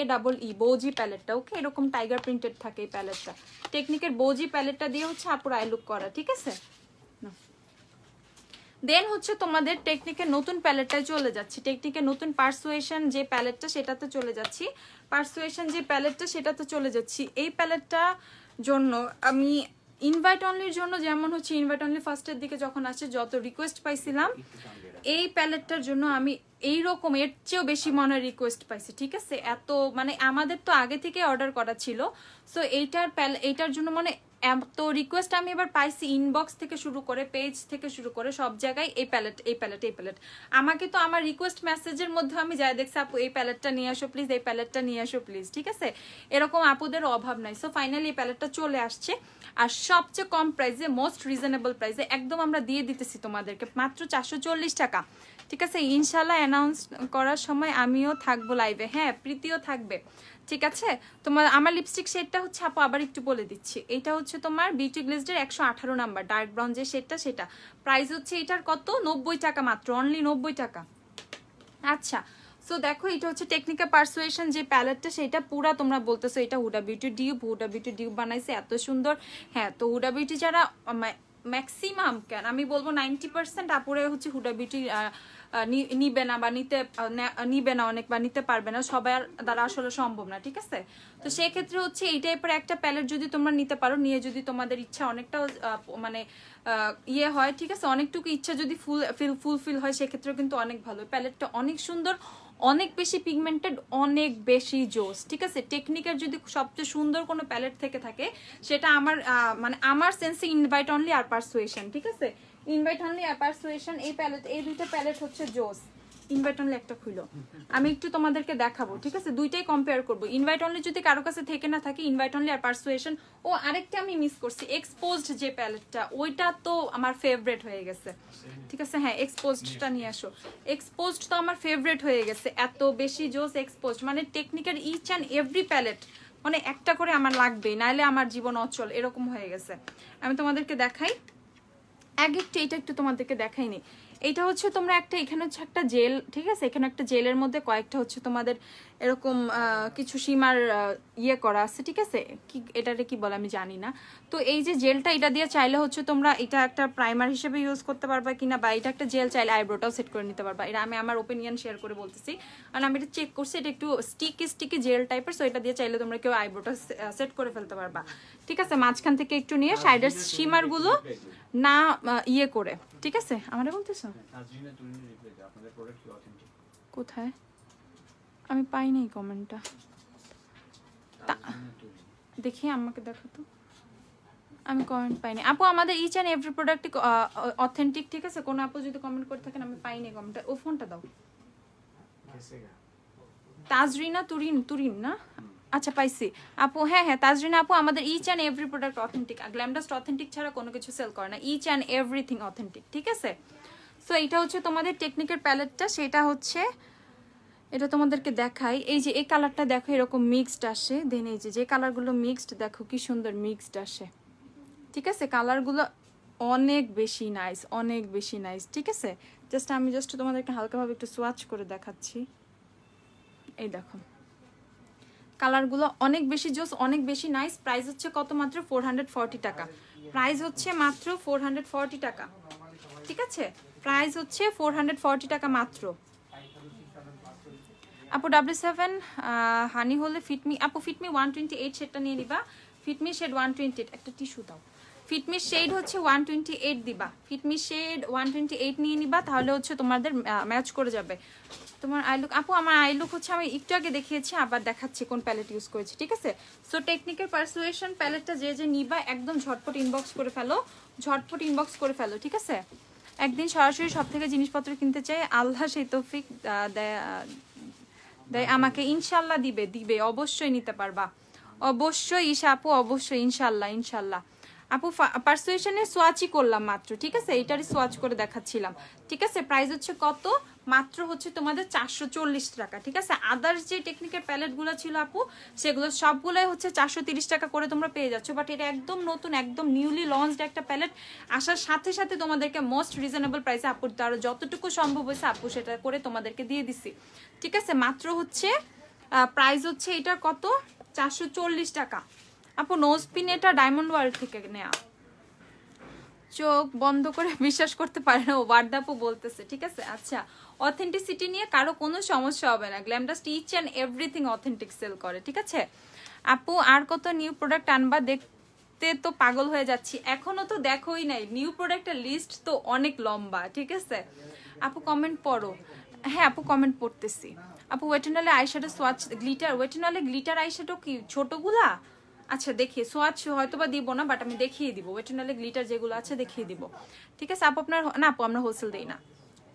বৌজি প্যালেটটা। ওকে, এরকম টাইগার প্রিন্টেড থাকে এই প্যালেটটা। টেকনিকের বৌজি প্যালেটটা দিয়ে হচ্ছে আপুর আই লুক করা, ঠিক আছে। দেন হচ্ছে তোমাদের টেকনিকের নতুন প্যালেটটায় চলে যাচ্ছি। টেকনিকের নতুন পারসুয়েশন যে প্যালেটটা সেটাতে চলে যাচ্ছি, পারসুয়েশন যে প্যালেটটা সেটাতে চলে যাচ্ছি। এই প্যালেটটা জন্য আমি ইনভাইট অনলির জন্য, যেমন হচ্ছে ইনভাইট অনলি ফার্স্টের দিকে যখন আসছে যত রিকোয়েস্ট পাইছিলাম এই প্যালেটটার জন্য, আমি এইরকম এর চেয়েও বেশি মনে রিকোয়েস্ট পাইছি, ঠিক আছে। এত মানে আমাদের তো আগে থেকে অর্ডার করা ছিল, সো এইটার জন্য মানে এত রিকোয়েস্ট আমি এবার পাইছি, ইনবক্স থেকে শুরু করে পেজ থেকে শুরু করে সব জায়গায় এই প্যালেট এই প্যালেট এই প্যালেট। আমাকে তো আমার রিকোয়েস্ট মেসেজের মধ্যে আমি যাই দেখছি আপু এই প্যালেটটা নিয়ে আসো প্লিজ, এই প্যালেটটা নিয়ে আসো প্লিজ, ঠিক আছে। এরকম আপুদের অভাব নাই। সো ফাইনালি এই প্যালেটটা চলে আসছে, আর সবচেয়ে কম প্রাইসে, মোস্ট রিজনেবল প্রাইসে একদম আমরা দিয়ে দিতেছি তোমাদেরকে মাত্র 440 টাকা, ঠিক আছে। ইনশাল্লাহ অ্যানাউন্স করার সময় আমিও থাকবো লাইভে, হ্যাঁ প্রীতিও থাকবে, ঠিক আছে। তোমার আমার লিপস্টিক শেডটা হচ্ছে আপু আবার একটু বলে দিচ্ছি, এটা হচ্ছে তোমার বিউটি গ্লেজডের 118 নাম্বার ডার্ক ব্রাউন যে শেডটা সেটা। প্রাইস হচ্ছে এটার কত, 90 টাকা মাত্র, অনলি 90 টাকা। আচ্ছা সো দেখো এটা হচ্ছে টেকনিকা পারসুয়েশন যে প্যালেটটা সেটা পুরা তোমরা বলতেছো এটা হুডা বিউটি ডিউব বানাইছে এত সুন্দর। হ্যাঁ তো হুডা বিউটি যারা ম্যাক্সিমাম কেন আমি বলবো 90% আপুরে হচ্ছে হুডা বিউটি নিবে না বা নিবে না অনেক, বা নিতে পারবে না, সবার দ্বারা আসলে সম্ভব না, ঠিক আছে। তো সেই ক্ষেত্রে হচ্ছে এই টাইপের একটা প্যালেট যদি তোমরা নিতে পারো, নিয়ে যদি তোমাদের ইচ্ছা অনেকটা মানে ইয়ে হয়, ঠিক আছে, অনেকটুকু ইচ্ছা যদি ফুলফিল হয় সেক্ষেত্রেও কিন্তু অনেক ভালো। প্যালেটটা অনেক সুন্দর, অনেক বেশি পিগমেন্টেড, অনেক বেশি জোস, ঠিক আছে। টেকনিকের যদি সবচেয়ে সুন্দর কোনো প্যালেট থেকে থাকে সেটা আমার মানে আমার সেন্সে ইনভাইট অনলি আর পারসুয়েশন, ঠিক আছে। ইনভাইট অনলি আর পারসুয়েশন এই প্যালেট, এই দুইটা প্যালেট হচ্ছে জোস। ইনভাইট অনলি একটা খুলো, আমি একটু তোমাদেরকে দেখাবো, ঠিক আছে, দুইটাই কম্পেয়ার করবো। ইনভাইট অনলি যদি কারো কাছে থেকে না থাকে, ইনভাইট অনলি আর পারসুয়েশন। ও আরেকটা আমি মিস করছি, এক্সপোজড যে প্যালেটটা, ওইটা তো আমার ফেভারিট হয়ে গেছে, ঠিক আছে। হ্যাঁ এক্সপোজডটা নিয়ে আসো, এক্সপোজড তো আমার ফেভারিট হয়ে গেছে, এত বেশি জোস এক্সপোজড। মানে টেকনিকের ইচ অ্যান্ড এভরি প্যালেট মানে একটা করে আমার লাগবেই, নাইলে আমার জীবন অচল, এরকম হয়ে গেছে। আমি তোমাদেরকে দেখাই এটা একটু তোমাদেরকে দেখাইনি। এটা হচ্ছে তোমরা একটা, এখানে হচ্ছে একটা জেল, ঠিক আছে, এখানে একটা জেলের মধ্যে কয়েকটা হচ্ছে তোমাদের এরকম কিছু সীমার ইয়ে করা আছে, ঠিক আছে, কি এটারে কি বলে আমি জানি না। তো এই যে জেলটা, এটা দিয়ে চাইলে হচ্ছে তোমরা এটা একটা প্রাইমার হিসেবে ইউজ করতে পারবা কিনা, বা এটা একটা জেল চাইলে আইব্রোটাও সেট করে নিতে পারবা। এটা আমি আমার ওপিনিয়ন শেয়ার করে বলতেছি, কারণ আমি এটা চেক করছি, এটা একটু স্টিকি জেল টাইপের। সো এটা দিয়ে চাইলে তোমরা কেউ আইব্রোটা সেট করে ফেলতে পারবা, ঠিক আছে। মাঝখান থেকে একটু নিয়ে সাইডের সীমারগুলো না ইয়ে করে, ঠিক আছে। আমারে বলতেছো কোথায়, আমি পাইনি কমেন্টটা, দেখি আমাকে দেখো তো, আমি কমেন্ট পাইনি আপু। আমাদের each and every product authentic, ঠিক আছে। কোনো আপু যদি কমেন্ট করে থাকেন আমি পাইনি কমেন্টটা, ও ফোনটা দাও। তাজরিনা তুরিন না, আচ্ছা পাইছি আপু। হ্যাঁ তাজরিনা আপু, আমাদের each and every product authentic, Glamdust authentic ছাড়া কোনো কিছু সেল করে না, ইচ অ্যান্ড এভরিথিং অথেন্টিক, ঠিক আছে। সো এটা হচ্ছে তোমাদের টেকনিকের প্যালেটটা, সেটা হচ্ছে এটা তোমাদেরকে দেখাই। এই যে এই কালারটা দেখো এরকম মিক্সড আসে, দেন এই যে কালারগুলো মিক্সড দেখো কি সুন্দর মিক্সড আসে, ঠিক আছে। কালারগুলো অনেক বেশি নাইস, অনেক বেশি নাইস। ঠিক আছে, আমি তোমাদেরকে হালকাভাবে একটু সোয়াচ করে দেখাচ্ছি। এই দেখো কালারগুলো অনেক বেশি জোস, অনেক বেশি নাইস। প্রাইস হচ্ছে কত? মাত্র 440 টাকা। প্রাইস হচ্ছে মাত্র 440 টাকা। ঠিক আছে, প্রাইস হচ্ছে 440 টাকা মাত্র। আপু W7 হানি হলে ফিটমি, আপু ফিটমি 128 শেডটা নিয়ে নিবা। ফিটমি শেড 128, একটা টিস্যু দাও। ফিটমি শেড হচ্ছে 128 দিবা। ফিটমি শেড 128 নিয়ে নিবা, তাহলে হচ্ছে তোমাদের ম্যাচ করে যাবে। তোমার আই লুক, আপু আমার আই লুক হচ্ছে আমি একটু আগে দেখিয়েছি, আবার দেখাচ্ছি কোন প্যালেট ইউজ করেছি। ঠিক আছে, সো টেকনিকের পারসুয়েশন প্যালেটটা যে নিবা একদম ঝটপট ইনবক্স করে ফেলো, ঝটপট ইনবক্স করে ফেলো। ঠিক আছে, একদিন সরাসরি সব থেকে জিনিসপত্র কিনতে চাই, আল্লাহ সেই তৌফিক দেয় আমাকে, ইনশাল্লাহ দিবে অবশ্যই নিতে পারবা, অবশ্যই ঈশা আপু, অবশ্যই ইনশাল্লাহ ইনশাল্লাহ। আপু পারসুয়েশনের সোয়াচই করলাম মাত্র। ঠিক আছে, এইটারই সোয়াচ করে দেখাচ্ছিলাম। ঠিক আছে, প্রাইস হচ্ছে কত? মাত্র হচ্ছে তোমাদের 440 টাকা। ঠিক আছে, আদার্স যে টেকনিকের প্যালেটগুলো ছিল আপু, সেগুলো সবগুলোই হচ্ছে 430 টাকা করে তোমরা পেয়ে যাচ্ছ। বাট এটা একদম নতুন, একদম নিউলি লঞ্চড একটা প্যালেট, আসার সাথে সাথে তোমাদেরকে মোস্ট রিজনেবল প্রাইসে আপুর তার যতটুকু সম্ভব হয়েছে আপু সেটা করে তোমাদেরকে দিয়ে দিছি। ঠিক আছে, মাত্র হচ্ছে প্রাইস হচ্ছে এটা কত? 440 টাকা। আপু নোজ পিন এটা ডায়মন্ড ওয়ার্ল্ড থেকে নেয়া, চোখ বন্ধ করে বিশ্বাস করতে পারে না, ওয়ার্ডাপু বলতেছে। ঠিক আছে, আচ্ছা অথেন্টিসিটি নিয়ে কারো কোনো সমস্যা হবে না, Glamdust each and everything authentic sell করে। ঠিক আছে আপু, আর কত নিউ প্রোডাক্ট আনবা? দেখতে তো পাগল হয়ে যাচ্ছি, এখনো তো দেখোই নাই, নিউ প্রোডাক্টের লিস্ট তো অনেক লম্বা। ঠিক আছে আপু, কমেন্ট পড়ো। হ্যাঁ আপু কমেন্ট পড়তেছি। আপু ওয়েটেনলে আইশ্যাডো সোয়াচ গ্লিটার, ওয়েটেনলে গ্লিটার আইশ্যাডো কি ছোটগুলা? আচ্ছা দেখিয়ে সোয়াচ হয়তো বা দিব না, বাট আমি দেখিয়ে দিব ওয়েটেনলে গ্লিটার যেগুলো আছে দেখিয়ে দিব। ঠিক আছে আপু, আপনার না আপু আমরা হোলসেল দিই না।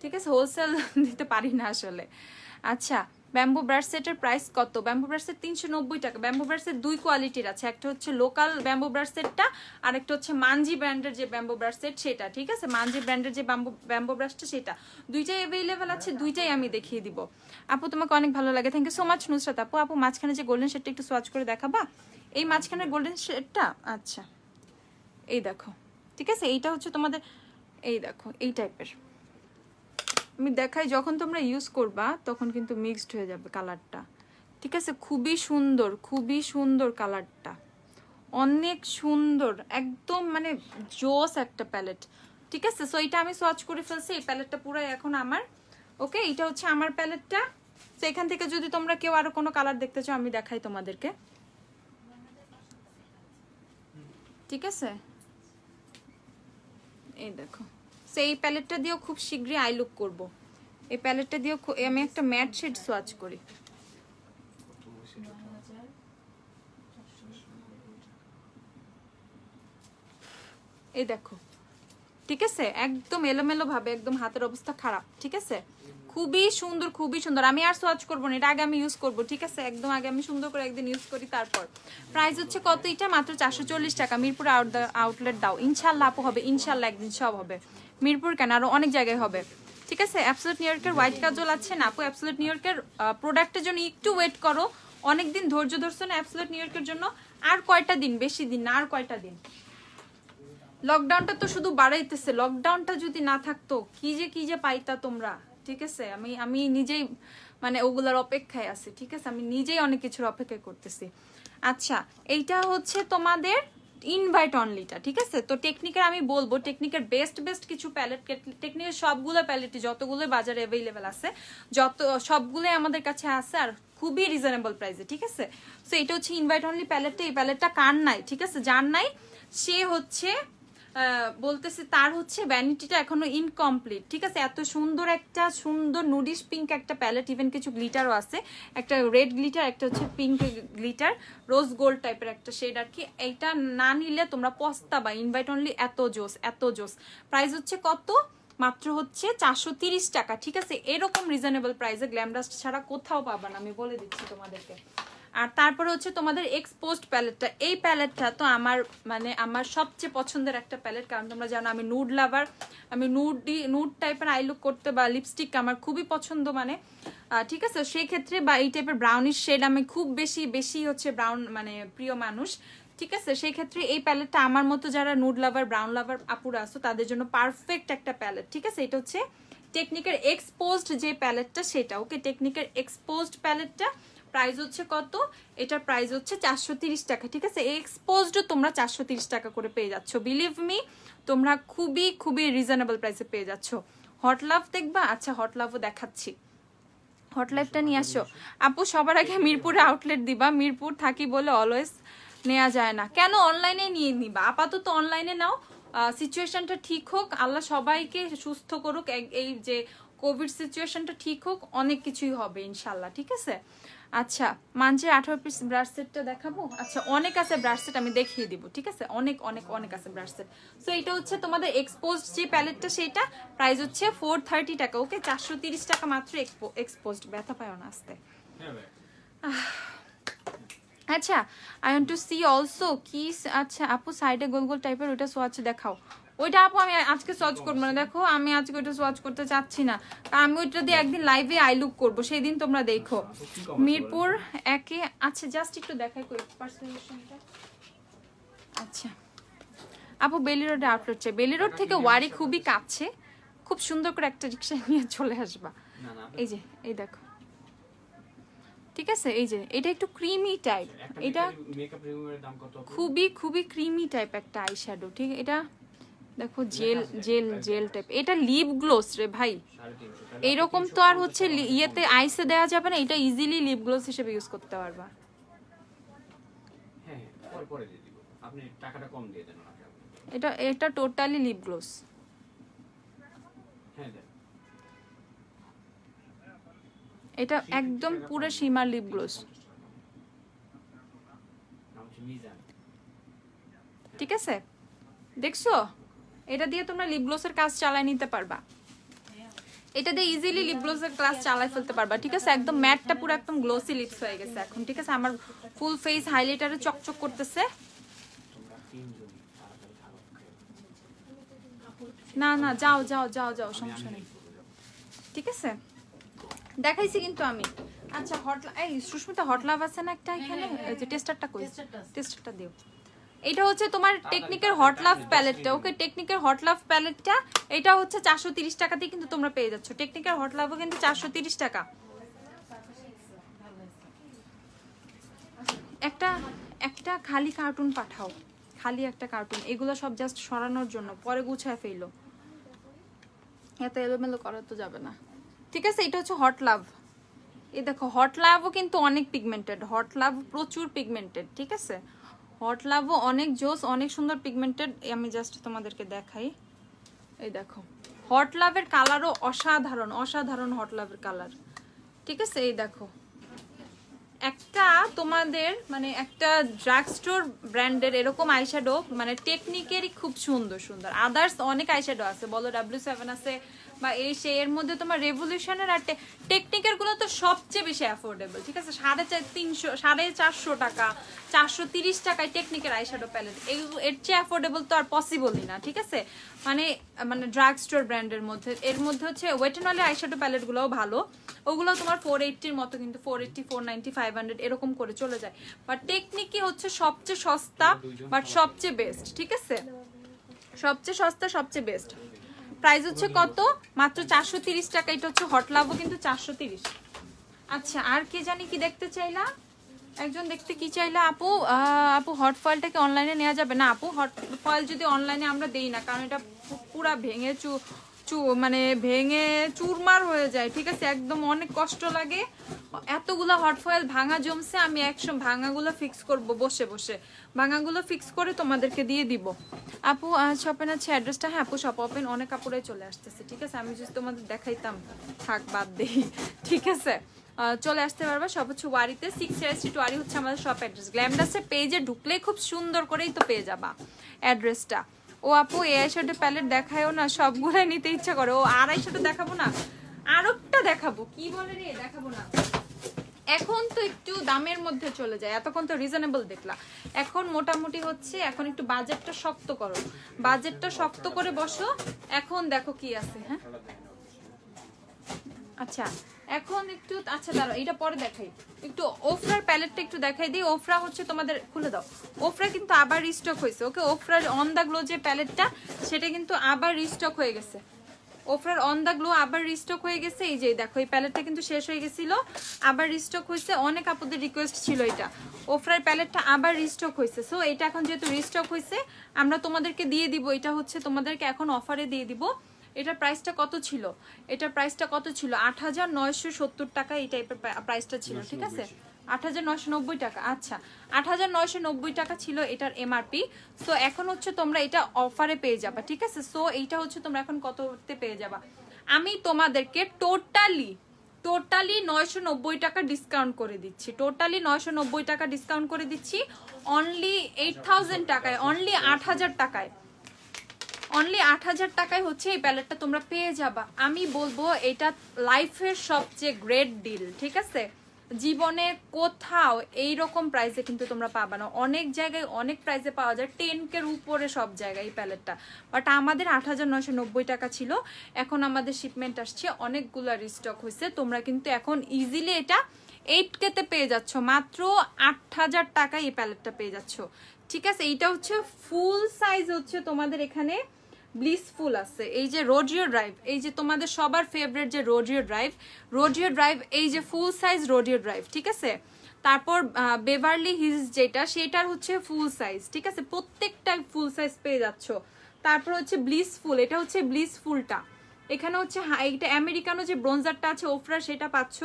ঠিক আছে, হোলসেল দিতে পারি না আসলে। আচ্ছা ব্যাম্বু ব্রাশ সেটের প্রাইস কত? ব্যাম্বু ব্রাশ সেট 390 টাকা। ব্যাম্বু ব্রাশ সেট দুই কোয়ালিটির আছে, একটা হচ্ছে লোকাল ব্যাম্বু ব্রাশ সেটটা, আর একটা হচ্ছে মানজি ব্র্যান্ডের যে ব্যাম্বু ব্রাশ সেট সেটা। ঠিক আছে, মানজি ব্র্যান্ডের যে ব্যাম্বু ব্রাশটা সেটা, দুইটাই অ্যাভেলেবেল আছে, দুইটাই আমি দেখিয়ে দিব। আপু তোমাকে অনেক ভালো লাগে, thank you so much Nusrat আপু। আপু মাঝখানে যে গোল্ডেন শেডটা একটু সোয়াচ করে দেখাবা, এই মাঝখানের গোল্ডেন শেডটা। আচ্ছা এই দেখো, ঠিক আছে এইটা হচ্ছে তোমাদের, এই দেখো এই টাইপের আমি দেখাই, যখন তোমরা ইউজ করবা তখন কিন্তু মিক্সড হয়ে যাবে কালারটা। ঠিক আছে, খুবই সুন্দর, খুবই সুন্দর কালারটা, অনেক সুন্দর, একদম মানে জোস একটা প্যালেট। ঠিক আছে, সো এটা আমি সোয়াচ করে ফেলছি, এই প্যালেটটা পুরো এখন আমার। ওকে, এটা হচ্ছে আমার প্যালেটটা। তো এখান থেকে যদি তোমরা কেউ আরো কোনো কালার দেখতে চাও আমি দেখাই তোমাদেরকে। ঠিক আছে, এই দেখো, সেই প্যালেটটা দিয়েও খুব শীঘ্রই আই লুক করবো। এই প্যালেটটা দিয়েও আমি একটা ম্যাট শেড সোয়াচ করি। এই দেখো, ঠিক আছে একদম এলোমেলো ভাবে, একদম হাতের অবস্থা খারাপ। ঠিক আছে, খুবই সুন্দর, খুবই সুন্দর। আমি আর সোয়াচ করবো না, এটা আগে আমি ইউজ করবো। ঠিক আছে, একদম আগে আমি সুন্দর করে একদিন ইউজ করি তারপর। প্রাইস হচ্ছে কত? এটা মাত্র 440 টাকা। মিরপুর আউটলেট দাও, ইনশাল্লাহ আপু হবে, ইনশাল্লাহ একদিন সব হবে। মিরপুর কেন, আরো অনেক জায়গায় হবে। ঠিক আছে, অ্যাবসলিউট নিউ ইয়র্কের হোয়াইট কাজল আছে না আপু? অ্যাবসলিউট নিউ ইয়র্কের প্রোডাক্টের জন্য একটু ওয়েট করো, অনেকদিন ধৈর্য ধরছো না অ্যাবসলিউট নিউ ইয়র্কের জন্য। আর কয়টা দিন, বেশি দিন না, আর কয়টা দিন। লকডাউনটা তো শুধু বাড়াইতেছে, লকডাউনটা যদি না থাকতো কি যে পাইতা তোমরা। ঠিক আছে, আমি নিজেই মানে ওগুলার অপেক্ষায় আছি। ঠিক আছে, আমি নিজেই অনেক কিছুর অপেক্ষা করতেছি। আচ্ছা এইটা হচ্ছে তোমাদের ইনভাইট অনলিটা। ঠিক আছে, তো টেকনিকের আমি বলবো, টেকনিকের বেস্ট কিছু প্যালেট, টেকনিকের সবগুলো প্যালেটই যতগুলো বাজারে অ্যাভেলেবেল আছে, সবগুলোই আমাদের কাছে আছে, আর খুবই রিজনেবল প্রাইসে। ঠিক আছে, সো এটা হচ্ছে ইনভাইট অনলি প্যালেটটা। এই প্যালেটটা কার নাই, ঠিক আছে, যার নাই সে হচ্ছে বলতেছে তার হচ্ছে ভ্যানিটিটা এখনো ইনকমপ্লিট। ঠিক আছে, এত সুন্দর একটা সুন্দর নুডিশ পিঙ্ক একটা প্যালেট, ইভেন কিছু গ্লিটারও আছে, একটা রেড গ্লিটার, একটা হচ্ছে পিঙ্ক গ্লিটার, রোজ গোল্ড টাইপের একটা শেড আর কি। এইটা না নিলে তোমরা পস্তাবা, ইনভাইট অনলি এত জোস, এত জোস। প্রাইস হচ্ছে কত? মাত্র হচ্ছে 430 টাকা। ঠিক আছে, এরকম রিজনেবল প্রাইসে গ্ল্যামডাস্ট ছাড়া কোথাও পাবা না, আমি বলে দিচ্ছি তোমাদেরকে। আর তারপরে হচ্ছে তোমাদের এক্সপোজড প্যালেটটা। এই প্যালেটটা তো আমার মানে আমার সবচেয়ে পছন্দের একটা প্যালেট, কারণ তোমরা জানো আমি নুড লাভার, আমি নুড টাইপের আই লুক করতে বা লিপস্টিক আমার খুবই পছন্দ মানে। ঠিক আছে, সেই ক্ষেত্রে বা এই টাইপের ব্রাউনিশ শেড আমি খুব বেশি হচ্ছে ব্রাউন মানে প্রিয় মানুষ। ঠিক আছে? সেই ক্ষেত্রে এই প্যালেটটা আমার মতো যারা নুড লাভার ব্রাউন লাভার আপুরা আছো তাদের জন্য পারফেক্ট একটা প্যালেট। ঠিক আছে? এটা হচ্ছে টেকনিকের এক্সপোজড যে প্যালেটটা সেটা। ওকে, টেকনিকের এক্সপোজড প্যালেটটা প্রাইস হচ্ছে কত? এটার প্রাইস হচ্ছে 430 টাকা। ঠিক আছে? এক্সপোজড তোমরা 430 টাকা করে পেয়ে যাচ্ছ। বিলিভ মি, তোমরা খুবই খুবই রিজনেবল প্রাইসে পেয়ে যাচ্ছ। হট লাভ দেখবা? আচ্ছা, হট লাভও দেখাচ্ছি। হট লাইফটা নিয়ে আসো আপু। সবার আগে মিরপুরে আউটলেট দিবা। মিরপুর থাকি বলে অলওয়েজ নেওয়া যায় না। কেন? অনলাইনে নিয়ে নিবা। আপাতত অনলাইনে নাও। সিচুয়েশনটা ঠিক হোক, আল্লাহ সবাইকে সুস্থ করুক, এই যে কোভিড সিচুয়েশনটা ঠিক হোক, অনেক কিছুই হবে ইনশাল্লাহ। ঠিক আছে? আচ্ছা, মাঞ্জের 18 পিস ব্রাশ সেটটা দেখাবো? আচ্ছা, অনেক আছে ব্রাশ সেট, আমি দেখিয়ে দিব। ঠিক আছে? অনেক অনেক অনেক আছে ব্রাশ সেট। সো এটা হচ্ছে তোমাদের এক্সপোজড যে প্যালেটটা, সেটা প্রাইস হচ্ছে 430 টাকা। ওকে, 430 টাকা মাত্র এক্সপোজড। ব্যথা পায় না আসতে। আচ্ছা, I want to see also কি। আচ্ছা আপু, সাইডে গোল গোল টাইপের ওইটা সোয়াচ দেখাও। ওইটা আপু আমি আজকে সোয়াচ করবো না। দেখো, আমি আজকে ওইটা সোয়াচ করতে চাচ্ছি না, কারণ আমি ওইটা দিয়ে একদিন লাইভে আই লুক করবো, সেই দিন তোমরা দেখো। মিরপুর একে। আচ্ছা, জাস্ট একটু দেখাই করি পার্সোনালিটিটা। আচ্ছা আপু, বেলি রোডে আউটলেট চাই। বেলি রোড থেকে ওয়ারি খুবই কাছে, খুব সুন্দর করে একটা রিক্সা নিয়ে চলে আসবা। এই যে, এই দেখো। ঠিক আছে? এই যে এটা একটু ক্রিমি টাইপ, এটা খুবই খুবই ক্রিমি টাইপ একটা আই শ্যাডো। ঠিক, এটা দেখো জেল জেল জেল টাইপ। এটা লিপ গ্লোস রে ভাই, এইরকম তো আর হচ্ছে ইয়েতে আইসে দেওয়া যাবে না। এটা ইজিলি লিপ গ্লোস হিসেবে ইউজ করতে পারবা। এটা এটা টোটালি লিপ গ্লোস। এটা একদম পুরো শিমার লিপ গ্লোস। ঠিক আছে? দেখছো? এটা দিয়ে তোমরা লিপ গ্লোসের কাজ চালায় নিতে পারবা। এটা দিয়ে ইজিলি লিপ গ্লোসের ক্লাস চালায় ফেলতে পারবা। ঠিক আছে? একদম ম্যাটটা পুরো একদম গ্লোসি লিপস হয়ে গেছে এখন। ঠিক আছে? আমার ফুল ফেস হাইলাইটারে চকচক করতেছে। না না, যাও যাও যাও যাও, সমস্যা নেই। ঠিক আছে? দেখাইছি কিন্তু আমি। আচ্ছা, এই সুস্মিতা, হট লাভ আছে না একটা এখানে? এই যে টেস্টারটা কই? টেস্টারটা দিও। এটা হচ্ছে তোমার টেকনিকের হট লাভ প্যালেটটা। ওকে, টেকনিকের হট লাভ প্যালেটটা এটা হচ্ছে 430 টাকাতেই কিন্তু তোমরা পেয়ে যাচ্ছ। টেকনিকের হট লাভও কিন্তু 430 টাকা। একটা একটা খালি কার্টুন পাঠাও, খালি একটা কার্টুন। এগুলো সব জাস্ট সরানোর জন্য, পরে গুছায় ফেলো। এত এলোমেলো করা তো যাবে না। ঠিক আছে? এটা হচ্ছে হট লাভ। এই দেখো, হট লাভও কিন্তু অনেক পিগমেন্টেড। হট লাভ প্রচুর পিগমেন্টেড। ঠিক আছে? হট লাভও অনেক জোস, অনেক সুন্দর পিগমেন্টেড। আমি জাস্ট তোমাদেরকে দেখাই। এই দেখো, হট লাভের কালারও অসাধারণ, অসাধারণ হট লাভের কালার। ঠিক আছে? এই দেখো, একটা তোমাদের মানে একটা ড্রাগ স্টোর ব্র্যান্ডের এরকম আইশ্যাডো, মানে টেকনিকেরই খুব সুন্দর সুন্দর। আদার্স অনেক আইশ্যাডো আছে, বলো W7 আছে বা এই সে, এর মধ্যে তোমার রেভলিউশনের আর টেকনিকের গুলো তো সবচেয়ে বেশি অ্যাফোর্ডেবল। ঠিক আছে? 450 টাকা, 430 টাকায় টেকনিকের আইশ্যাডো প্যালেট, এর চেয়ে অ্যাফোর্ডেবল তো আর পসিবলই না। ঠিক আছে? মানে মানে ড্রাগ স্টোর ব্র্যান্ডের মধ্যে। এর মধ্যে হচ্ছে ওয়েটেনলের আইশ্যাডো প্যালেট গুলোও ভালো, ওগুলো তোমার 480-র মতো, কিন্তু 480, 490, 500 এরকম করে চলে যায়। বাট টেকনিকই হচ্ছে সবচেয়ে সস্তা বাট সবচেয়ে বেস্ট। ঠিক আছে? সবচেয়ে সস্তা, সবচেয়ে বেস্ট। প্রাইস হচ্ছে কত? মাত্র 430 টাকা। এটা হচ্ছে হট লাভও কিন্তু 430। আচ্ছা, আর কে জানি কি দেখতে চাইলা? একজন দেখতে কি চাইলা আপু? আপু, হট ফয়েলটাকে অনলাইনে নেওয়া যাবে না? আপু, হট ফয়েল যদি অনলাইনে আমরা দেই না, কারণ এটা পুরা ভেঙে মানে ভেঙে চুরমার হয়ে যায়। ঠিক আছে? একদম অনেক কষ্ট লাগে। এতগুলা হট ফয়েল ভাঙা জমছে, আমি একসময় ভাঙাগুলো ফিক্স করব বসে বসে, ভাঙাগুলো ফিক্স করে তোমাদেরকে দিয়ে দিব। আপু, শপেন আছে অ্যাড্রেসটা? হ্যাঁ আপু, শপ ওপেন, অনেক কাপড়াই চলে আসতেছে। ঠিক আছে? আমি যদি তোমাদের দেখাইতাম, থাক বাদ দেই। ঠিক আছে? চলে আসতে পারবা। সব হচ্ছে ওয়ারিতে, 6 স্ট্রিট ওয়ারি হচ্ছে আমাদের শপ অ্যাড্রেস। গ্ল্যামডাসের পেজে ঢুকলেই খুব সুন্দর করেই তো পেয়ে যাবা অ্যাড্রেসটা। ও আপু, এই আইশ্যাডো প্যালেট দেখায়ও না, সবগুলাই নিতে ইচ্ছা করে। ও আর আইশ্যাডো দেখাবো না, আরেকটা দেখাবো। কি বলে রে, দেখাবো না। এখন তো একটু দামের মধ্যে চলে যায়, এতক্ষণ তো রিজনেবল দেখলা। এখন মোটামুটি হচ্ছে, এখন একটু বাজেটটা শক্ত করো, বাজেটটা শক্ত করে বসো। এখন দেখো কি আছে। হ্যাঁ আচ্ছা, এখন একটু আচ্ছা দাঁড়াও, এটা পরে দেখাই। একটু ওফরার প্যালেটটা একটু দেখাই দিই। ওফরা হচ্ছে তোমাদের, খুলে দাও। ওফরা কিন্তু আবার রিস্টক হয়েছে। ওকে, ওফরার অন দ্য গ্লো যে প্যালেটটা সেটা কিন্তু আবার রিস্টক হয়ে গেছে। ওফরার অন দ্য গ্লো আবার রিস্টক হয়ে গেছে। এই যে দেখো, এই প্যালেটটা কিন্তু শেষ হয়ে গেছিল, আবার রিস্টক হয়েছে। অনেক আপুদের রিকোয়েস্ট ছিল এটা, ওফরার প্যালেটটা আবার রিস্টক হয়েছে। সো এটা এখন যেহেতু রিস্টক হয়েছে, আমরা তোমাদেরকে দিয়ে দিব। এটা হচ্ছে তোমাদেরকে এখন অফারে দিয়ে দিব। এটার প্রাইসটা কত ছিল? এটার প্রাইসটা কত ছিল? ৮৯৭০ টাকা এই টাইপের প্রাইসটা ছিল, ঠিক আছে? ৮৯৯০ টাকা। আচ্ছা, ৮৯৯০ টাকা ছিল এটার এমআরপি। সো এখন হচ্ছে তোমরা এটা অফারে পেয়ে যাবা, ঠিক আছে? সো এইটা হচ্ছে তোমরা এখন কততে পেয়ে যাবা? আমি তোমাদেরকে টোটালি ৯৯০ টাকা ডিসকাউন্ট করে দিচ্ছি। টোটালি ৯৯০ টাকা ডিসকাউন্ট করে দিচ্ছি। অনলি ৮,০০০ টাকায়, অনলি ৮,০০০ টাকায়, অনলি ৮,০০০ টাকায় হচ্ছে এই প্যালেটটা তোমরা পেয়ে যাবা। আমি বলবো এটা লাইফের সবচেয়ে গ্রেট ডিল, ঠিক আছে? জীবনে কোথাও এইরকম প্রাইসে কিন্তু তোমরা পাবা না। অনেক জায়গায় অনেক প্রাইসে পাওয়া যায়, 10K উপরে সব জায়গায় এই প্যালেটটা। বাট আমাদের ৮,৯৯০ টাকা ছিল। এখন আমাদের শিপমেন্ট আসছে, অনেকগুলো রিস্টক হয়েছে। তোমরা কিন্তু এখন ইজিলি এটা 8K তে পেয়ে যাচ্ছ, মাত্র ৮,০০০ টাকায় এই প্যালেটটা পেয়ে যাচ্ছ, ঠিক আছে? এইটা হচ্ছে ফুল সাইজ, হচ্ছে তোমাদের এখানে ব্লিসফুল আছে। এই যে রোডিও ড্রাইভ, এই যে তোমাদের সবার ফেভারিট যে রোডিও ড্রাইভ, এই যে ফুল সাইজ রোডিও ড্রাইভ, ঠিক আছে? তারপর বেভারলি হিলস যেটা, সেটার হচ্ছে ফুল সাইজ, ঠিক আছে? প্রত্যেকটা ফুল সাইজ পেয়ে যাচ্ছ। তারপর হচ্ছে ব্লিসফুল, এটা হচ্ছে ব্লিসফুলটা। এখানে হচ্ছে এইটা আমেরিকানো যে ব্রোঞ্জারটা আছে ওফরা, সেটা পাচ্ছ।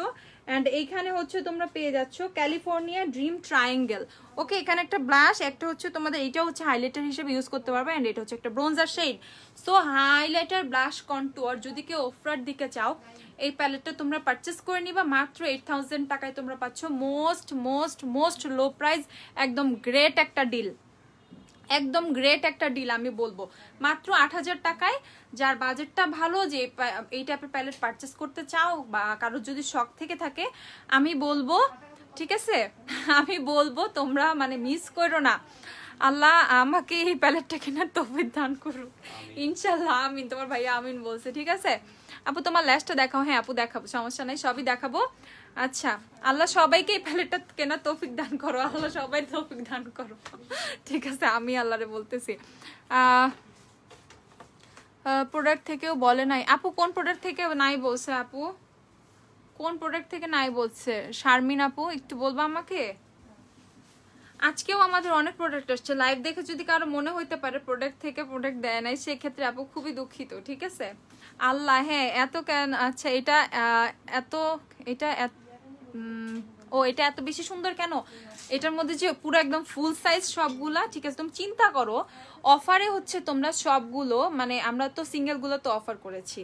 অ্যান্ড এইখানে হচ্ছে তোমরা পেয়ে যাচ্ছ ক্যালিফোর্নিয়া ড্রিম ট্রায়াঙ্গেল। ওকে, এখানে একটা ব্লাশ, একটা হচ্ছে তোমাদের এইটা হচ্ছে হাইলাইটার হিসেবে ইউজ করতে পারবে। অ্যান্ড এটা হচ্ছে একটা bronzer shade. So highlighter, blush, contour যদি কেউ ওফরার দিকে চাও, এই প্যালেটটা তোমরা পারচেস করে নিবা। মাত্র 8,০০০ টাকায় তোমরা পাচ্ছ। Most most most low price, একদম গ্রেট একটা ডিল, একদম গ্রেট একটা ডিল আমি বলবো। মাত্র ৮,০০০ টাকায় যার বাজেটটা ভালো, যে এই টাইপের প্যালেট পারচেস করতে চাও, বা কারোর যদি শখ থেকে থাকে, আমি বলবো, ঠিক আছে, আমি বলবো তোমরা মানে মিস করো না। আল্লাহ আমাকে এই প্যালেটটা কেনার তৌফিক দান করুক ইনশাল্লাহ। আমিন, তোমার ভাইয়া আমিন বলছে, ঠিক আছে? আপু তোমার ল্যাশটা দেখাও। হ্যাঁ আপু দেখাবো, সমস্যা নাই, সবই দেখাবো। আচ্ছা, আল্লাহ সবাইকে এই প্যালেটটা কেনার তৌফিক দান করো, আল্লাহ সবাই তৌফিক দান করো, ঠিক আছে? আমি আল্লাহরে বলতেছি। প্রোডাক্ট থেকেও বলে নাই আপু, কোন প্রোডাক্ট থেকে নাই বলছে আপু? কোন প্রোডাক্ট থেকে নাই বলছে শারমিন আপু, একটু বলবো আমাকে? আজকেও আমাদের অনেক প্রোডাক্ট আসছে, লাইভ দেখে যদি কারো মনে হইতে পারে প্রোডাক্ট থেকে প্রোডাক্ট দেয় নাই, সেক্ষেত্রে আপু খুবই দুঃখিত, ঠিক আছে? আল্লাহ, হ্যাঁ এত কেন? আচ্ছা, এটা এত, এটা ও এটা এত বেশি সুন্দর কেন? এটার মধ্যে যে পুরো একদম ফুল সাইজ সবগুলা, ঠিক আছে? তুমি চিন্তা করো, অফারে হচ্ছে তোমরা সবগুলো, মানে আমরা তো সিঙ্গেল গুলো তো অফার করেছি,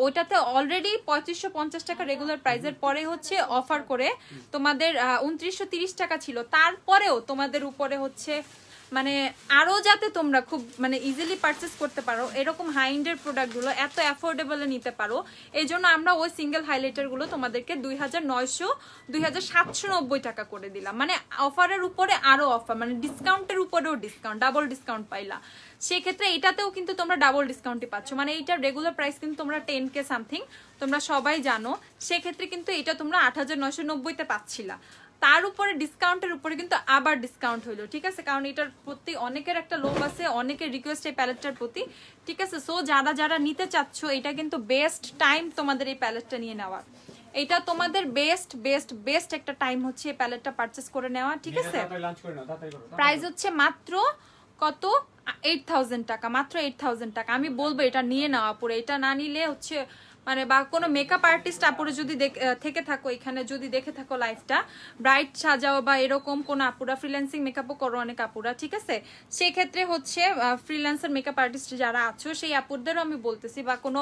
ওইটাতে অলরেডি ৩৫৫০ টাকা রেগুলার প্রাইসের পরে হচ্ছে অফার করে তোমাদের ২৯৩০ টাকা ছিল। তারপরেও তোমাদের উপরে হচ্ছে মানে আরো যাতে তোমরা খুব মানে ইজিলি পারচেস করতে পারো, এরকম হাই এন্ডের প্রোডাক্টগুলো এত অ্যাফোর্ডেবলে নিতে পারো, এই জন্য আমরা ওই সিঙ্গেল হাইলাইটারগুলো তোমাদেরকে ২,৭৯০ টাকা করে দিলাম। মানে অফারের উপরে আরো অফার, মানে ডিসকাউন্টের উপরেও ডিসকাউন্ট, ডাবল ডিসকাউন্ট পাইলা। সেক্ষেত্রে এটাতেও কিন্তু তোমরা ডাবল ডিসকাউন্টই পাচ্ছ। মানে এইটার রেগুলার প্রাইস কিন্তু তোমরা 10K সামথিং, তোমরা সবাই জানো। সেক্ষেত্রে কিন্তু এটা তোমরা ৮,৯৯০-তে পাচ্ছিলা। তার উপরে ডিসকাউন্টের উপরে কিন্তু আবার ডিসকাউন্ট হইলো, ঠিক আছে? কারণ এটার প্রতি অনেকের একটা লোভ আছে, অনেকের রিকোয়েস্ট এই প্যালেটটার প্রতি, ঠিক আছে? সো যারা যারা নিতে চাচ্ছ, এটা কিন্তু বেস্ট টাইম তোমাদের এই প্যালেটটা নিয়ে নেওয়ার। এটা তোমাদের বেস্ট বেস্ট বেস্ট একটা টাইম হচ্ছে এই প্যালেটটা পারচেস করে নেওয়া, ঠিক আছে? প্রাইস হচ্ছে মাত্র কত? 8,000 টাকা, মাত্র 8,000 টাকা। আমি বলবো এটা নিয়ে নেওয়া পুরো, এটা না নিলে হচ্ছে মানে, বা কোনো মেকআপ আর্টিস্ট আপুরে যদি থেকে থাকো, এখানে যদি দেখে থাকো লাইফটা, ব্রাইট সাজাও বা এরকম কোন আপুরা, ফ্রিল্যান্সিং মেকআপও করো অনেক আপুরা, ঠিক আছে? সেক্ষেত্রে হচ্ছে ফ্রিল্যান্সার মেকআপ আর্টিস্ট যারা আছো, সেই আপুদেরও আমি বলতেছি, বা কোনো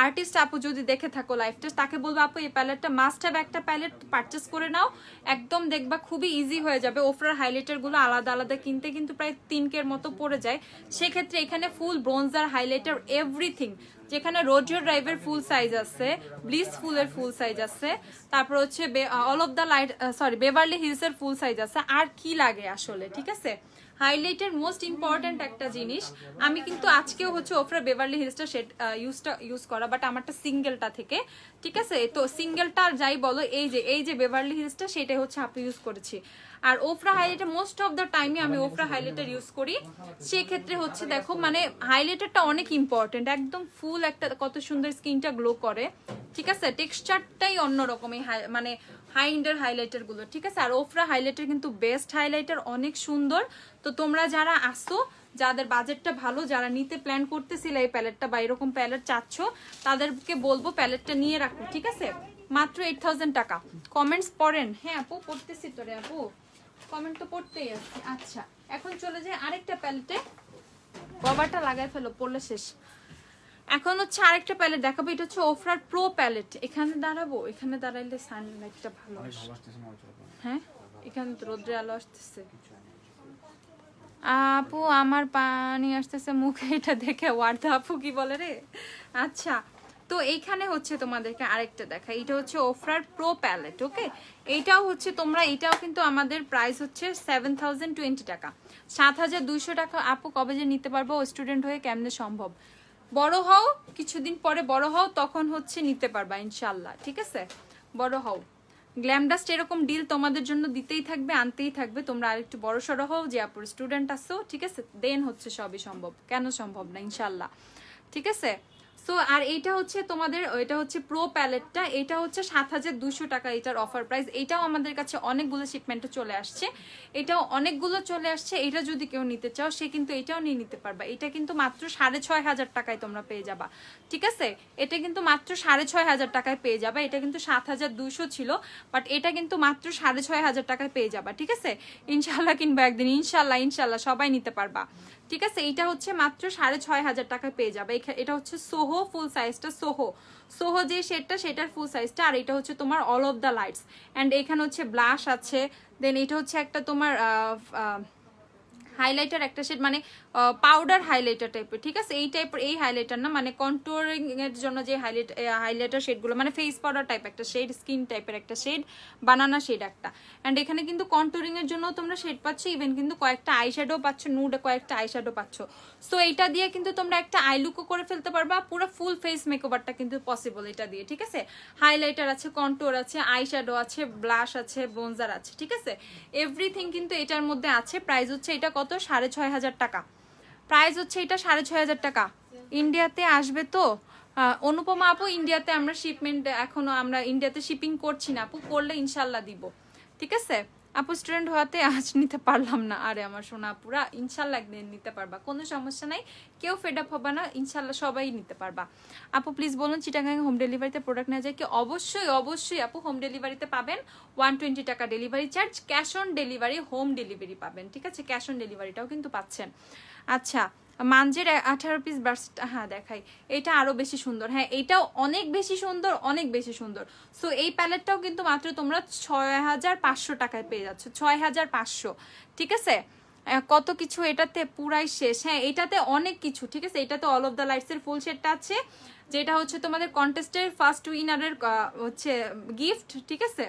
আর্টিস্ট আপু যদি দেখে থাকো লাইফটা, তাকে বলবো আপু এই প্যালেটটা মাস্ট হ্যাভ একটা প্যালেট পারচেস করে নাও, একদম দেখবা খুবই ইজি হয়ে যাবে। ওফরার হাইলাইটারগুলো আলাদা আলাদা কিনতে কিন্তু প্রায় 3K-র মতো পড়ে যায়। সেক্ষেত্রে এখানে ফুল ব্রোঞ্জার, হাইলাইটার, এভরিথিং, যেখানে রোডিও ড্রাইভের ফুল সাইজ আছে, ব্লিস ফুলের ফুল সাইজ আছে, তারপর হচ্ছে all of the light, sorry Beverly hills এর ফুল সাইজ আছে। আর কি লাগে আসলে, ঠিক আছে? হাইলাইটার মোস্ট ইম্পর্ট্যান্ট একটা জিনিস। আমি কিন্তু আজকেও হচ্ছে ওফরা বেভারলি হিলসটা ইউজ করা, বাট আমারটা সিঙ্গেলটা থেকে, ঠিক আছে? তো সিঙ্গেলটা যাই বলো, এই যে বেভারলি হিলসটা সেটাই হচ্ছে আপু ইউজ করেছি। আর ওফরা হাইলাইটার মোস্ট অফ দ্য টাইমে আমি ওফরা হাইলাইটার ইউজ করি। সেক্ষেত্রে হচ্ছে দেখো মানে হাইলাইটারটা অনেক ইম্পর্টেন্ট, একদম ফুল একটা কত সুন্দর স্কিনটা গ্লো করে, ঠিক আছে? টেক্সচারটাই অন্যরকম এই মানে হাই এন্ডের হাইলাইটার গুলো, ঠিক আছে? আর ওফরা হাইলাইটার কিন্তু বেস্ট হাইলাইটার, অনেক সুন্দর। তো তোমরা যারা আসো, যাদের বাজেটটা ভালো, যারা নিতে প্ল্যান করতেছিলে এই প্যালেটটা বা এরকম প্যালেট চাচ্ছ, তাদেরকে বলবো প্যালেটটা নিয়ে রাখো, ঠিক আছে? মাত্র 8000 টাকা। কমেন্টস পড়েন? হ্যাঁ আপু পড়তেছি তো রে আপু, কমেন্ট তো পড়তেই আছে। আচ্ছা এখন চলে যায় আরেকটা প্যালেটে, কভারটা লাগাই ফেলো, পড়লে শেষ। এখন হচ্ছে আরেকটা প্যালেট দেখাবো, এটা হচ্ছে ওফরার প্রো প্যালেট। এখানে দাঁড়াবো, এখানে দাঁড়াইলে সানলাইটটা ভালো আসে। হ্যাঁ এখানে তো রোদ্রে আলো আসতেছে। আপু আমার পানি আসতেছে মুখে, এটা দেখে ওয়ার্দা আপু কি বলে রে। আচ্ছা তো এইখানে হচ্ছে তোমাদেরকে আরেকটা দেখা, এটা হচ্ছে ওফরার প্রো প্যালেট, ওকে? এইটাও হচ্ছে তোমরা, এটাও কিন্তু আমাদের প্রাইস হচ্ছে 7020 টাকা, 7200 টাকা। আপু কবে যে নিতে পারবো, স্টুডেন্ট হয়ে কেমনে সম্ভব? বড় হও, কিছুদিন পরে বড় হও, তখন হচ্ছে নিতে পারবা ইনশাল্লাহ, ঠিক আছে? বড় হও, গ্ল্যামডাস্ট এরকম ডিল তোমাদের জন্য দিতেই থাকবে, আনতেই থাকবে। তোমরা আরেকটু বড় সড়ো হও, যে আপুর স্টুডেন্ট আসো, ঠিক আছে? দেন হচ্ছে সবই সম্ভব, কেন সম্ভব না ইনশাল্লাহ, ঠিক আছে? সো আর এইটা হচ্ছে তোমাদের, এটা হচ্ছে প্রো প্যালেটটা, এটা হচ্ছে 7200 টাকা এটার অফার প্রাইস। এটাও আমাদের কাছে অনেকগুলো শিপমেন্টে চলে আসছে, এটাও অনেকগুলো চলে আসছে। এটা যদি কেউ নিতে চাও সে কিন্তু এটাও নিয়ে নিতে পারবা। এটা কিন্তু মাত্র 6500 টাকায় তোমরা পেয়ে যাবা, ঠিক আছে? এটা কিন্তু মাত্র 6500 টাকায় পেয়ে যাবা। এটা কিন্তু 7200 ছিল, বাট এটা কিন্তু মাত্র 6500 টাকায় পেয়ে যাবা, ঠিক আছে? ইনশাল্লাহ কিনবা একদিন, ইনশাল্লাহ ইনশাল্লাহ সবাই নিতে পারবা, ঠিক আছে? এইটা হচ্ছে মাত্র 6500 টাকায় পেয়ে যাবে। এটা হচ্ছে সোহো ফুল সাইজটা, সোহো যে শেডটা সেটার ফুল সাইজটা। আর এটা হচ্ছে তোমার all of the lights, and এখানে হচ্ছে ব্লাশ আছে, দেন এটা হচ্ছে একটা তোমার হাইলাইটার একটা শেড, মানে পাউডার হাইলাইটার টাইপের, ঠিক আছে? এই টাইপের, এই হাইলাইটার না, মানে কন্ট্রোলিং এর জন্য যে হাইলাইটার শেডগুলো, মানে ফেস পাউডার টাইপ একটা শেড, স্কিন টাইপের একটা শেড, বানানা শেড একটা। অ্যান্ড এখানে কিন্তু কন্ট্রোলিং এর জন্য তোমরা শেড পাচ্ছ, ইভেন কিন্তু কয়েকটা আইশ্যাডো পাচ্ছ, নুড কয়েকটা আইশ্যাডো পাচ্ছ। সো এইটা দিয়ে কিন্তু তোমরা একটা আই লুকও করে ফেলতে পারবা, পুরো ফুল ফেস মেকওভারটা কিন্তু পসিবল এটা দিয়ে, ঠিক আছে? হাইলাইটার আছে, কন্ট্রোর আছে, আইশ্যাডো আছে, ব্লাশ আছে, ব্রোঞ্জার আছে, ঠিক আছে? এভরিথিং কিন্তু এটার মধ্যে আছে। প্রাইস হচ্ছে এটা কত, 6500 টাকা। প্রাইস হচ্ছে এটা 6500 টাকা। ইন্ডিয়াতে আসবে তো অনুপমা আপু? ইন্ডিয়াতে আমরা শিপমেন্ট, এখনো আমরা ইন্ডিয়াতে শিপিং করছি না আপু, করলে ইনশাল্লাহ দিব, ঠিক আছে? আপু স্টুডেন্ট হওয়াতে আজ নিতে পারলাম না, আরে আমার সোনা আপুরা, ইনশাল্লাহ একদিন নিতে পারবা, কোনো সমস্যা নাই, কেউ ফেড আপ হবে না, ইনশাল্লাহ সবাই নিতে পারবা। আপু প্লিজ বলুন চিটাগাং হোম ডেলিভারিতে প্রোডাক্ট নেওয়া যায় কি? অবশ্যই অবশ্যই আপু, হোম ডেলিভারিতে পাবেন 120 টাকা delivery charge, cash on delivery, home delivery পাবেন, ঠিক আছে? ক্যাশ অন ডেলিভারিটাও কিন্তু পাচ্ছেন। আচ্ছা মাঞ্জের 18 পিস বার্স্ট, হ্যাঁ দেখাই, এটা আরো বেশি সুন্দর, হ্যাঁ এটাও অনেক বেশি সুন্দর, অনেক বেশি সুন্দর। সো এই প্যালেটটাও কিন্তু মাত্র তোমরা 6500 টাকায় পেয়ে যাচ্ছ, 6500, ঠিক আছে? কত কিছু এটাতে পুরাই শেষ। হ্যাঁ এটাতে অনেক কিছু, ঠিক আছে? এটাতে অল অফ দ্য লাইটস এর ফুল সেটটা আছে, যেটা হচ্ছে তোমাদের কন্টেস্টের ফার্স্ট উইনারের হচ্ছে গিফট, ঠিক আছে?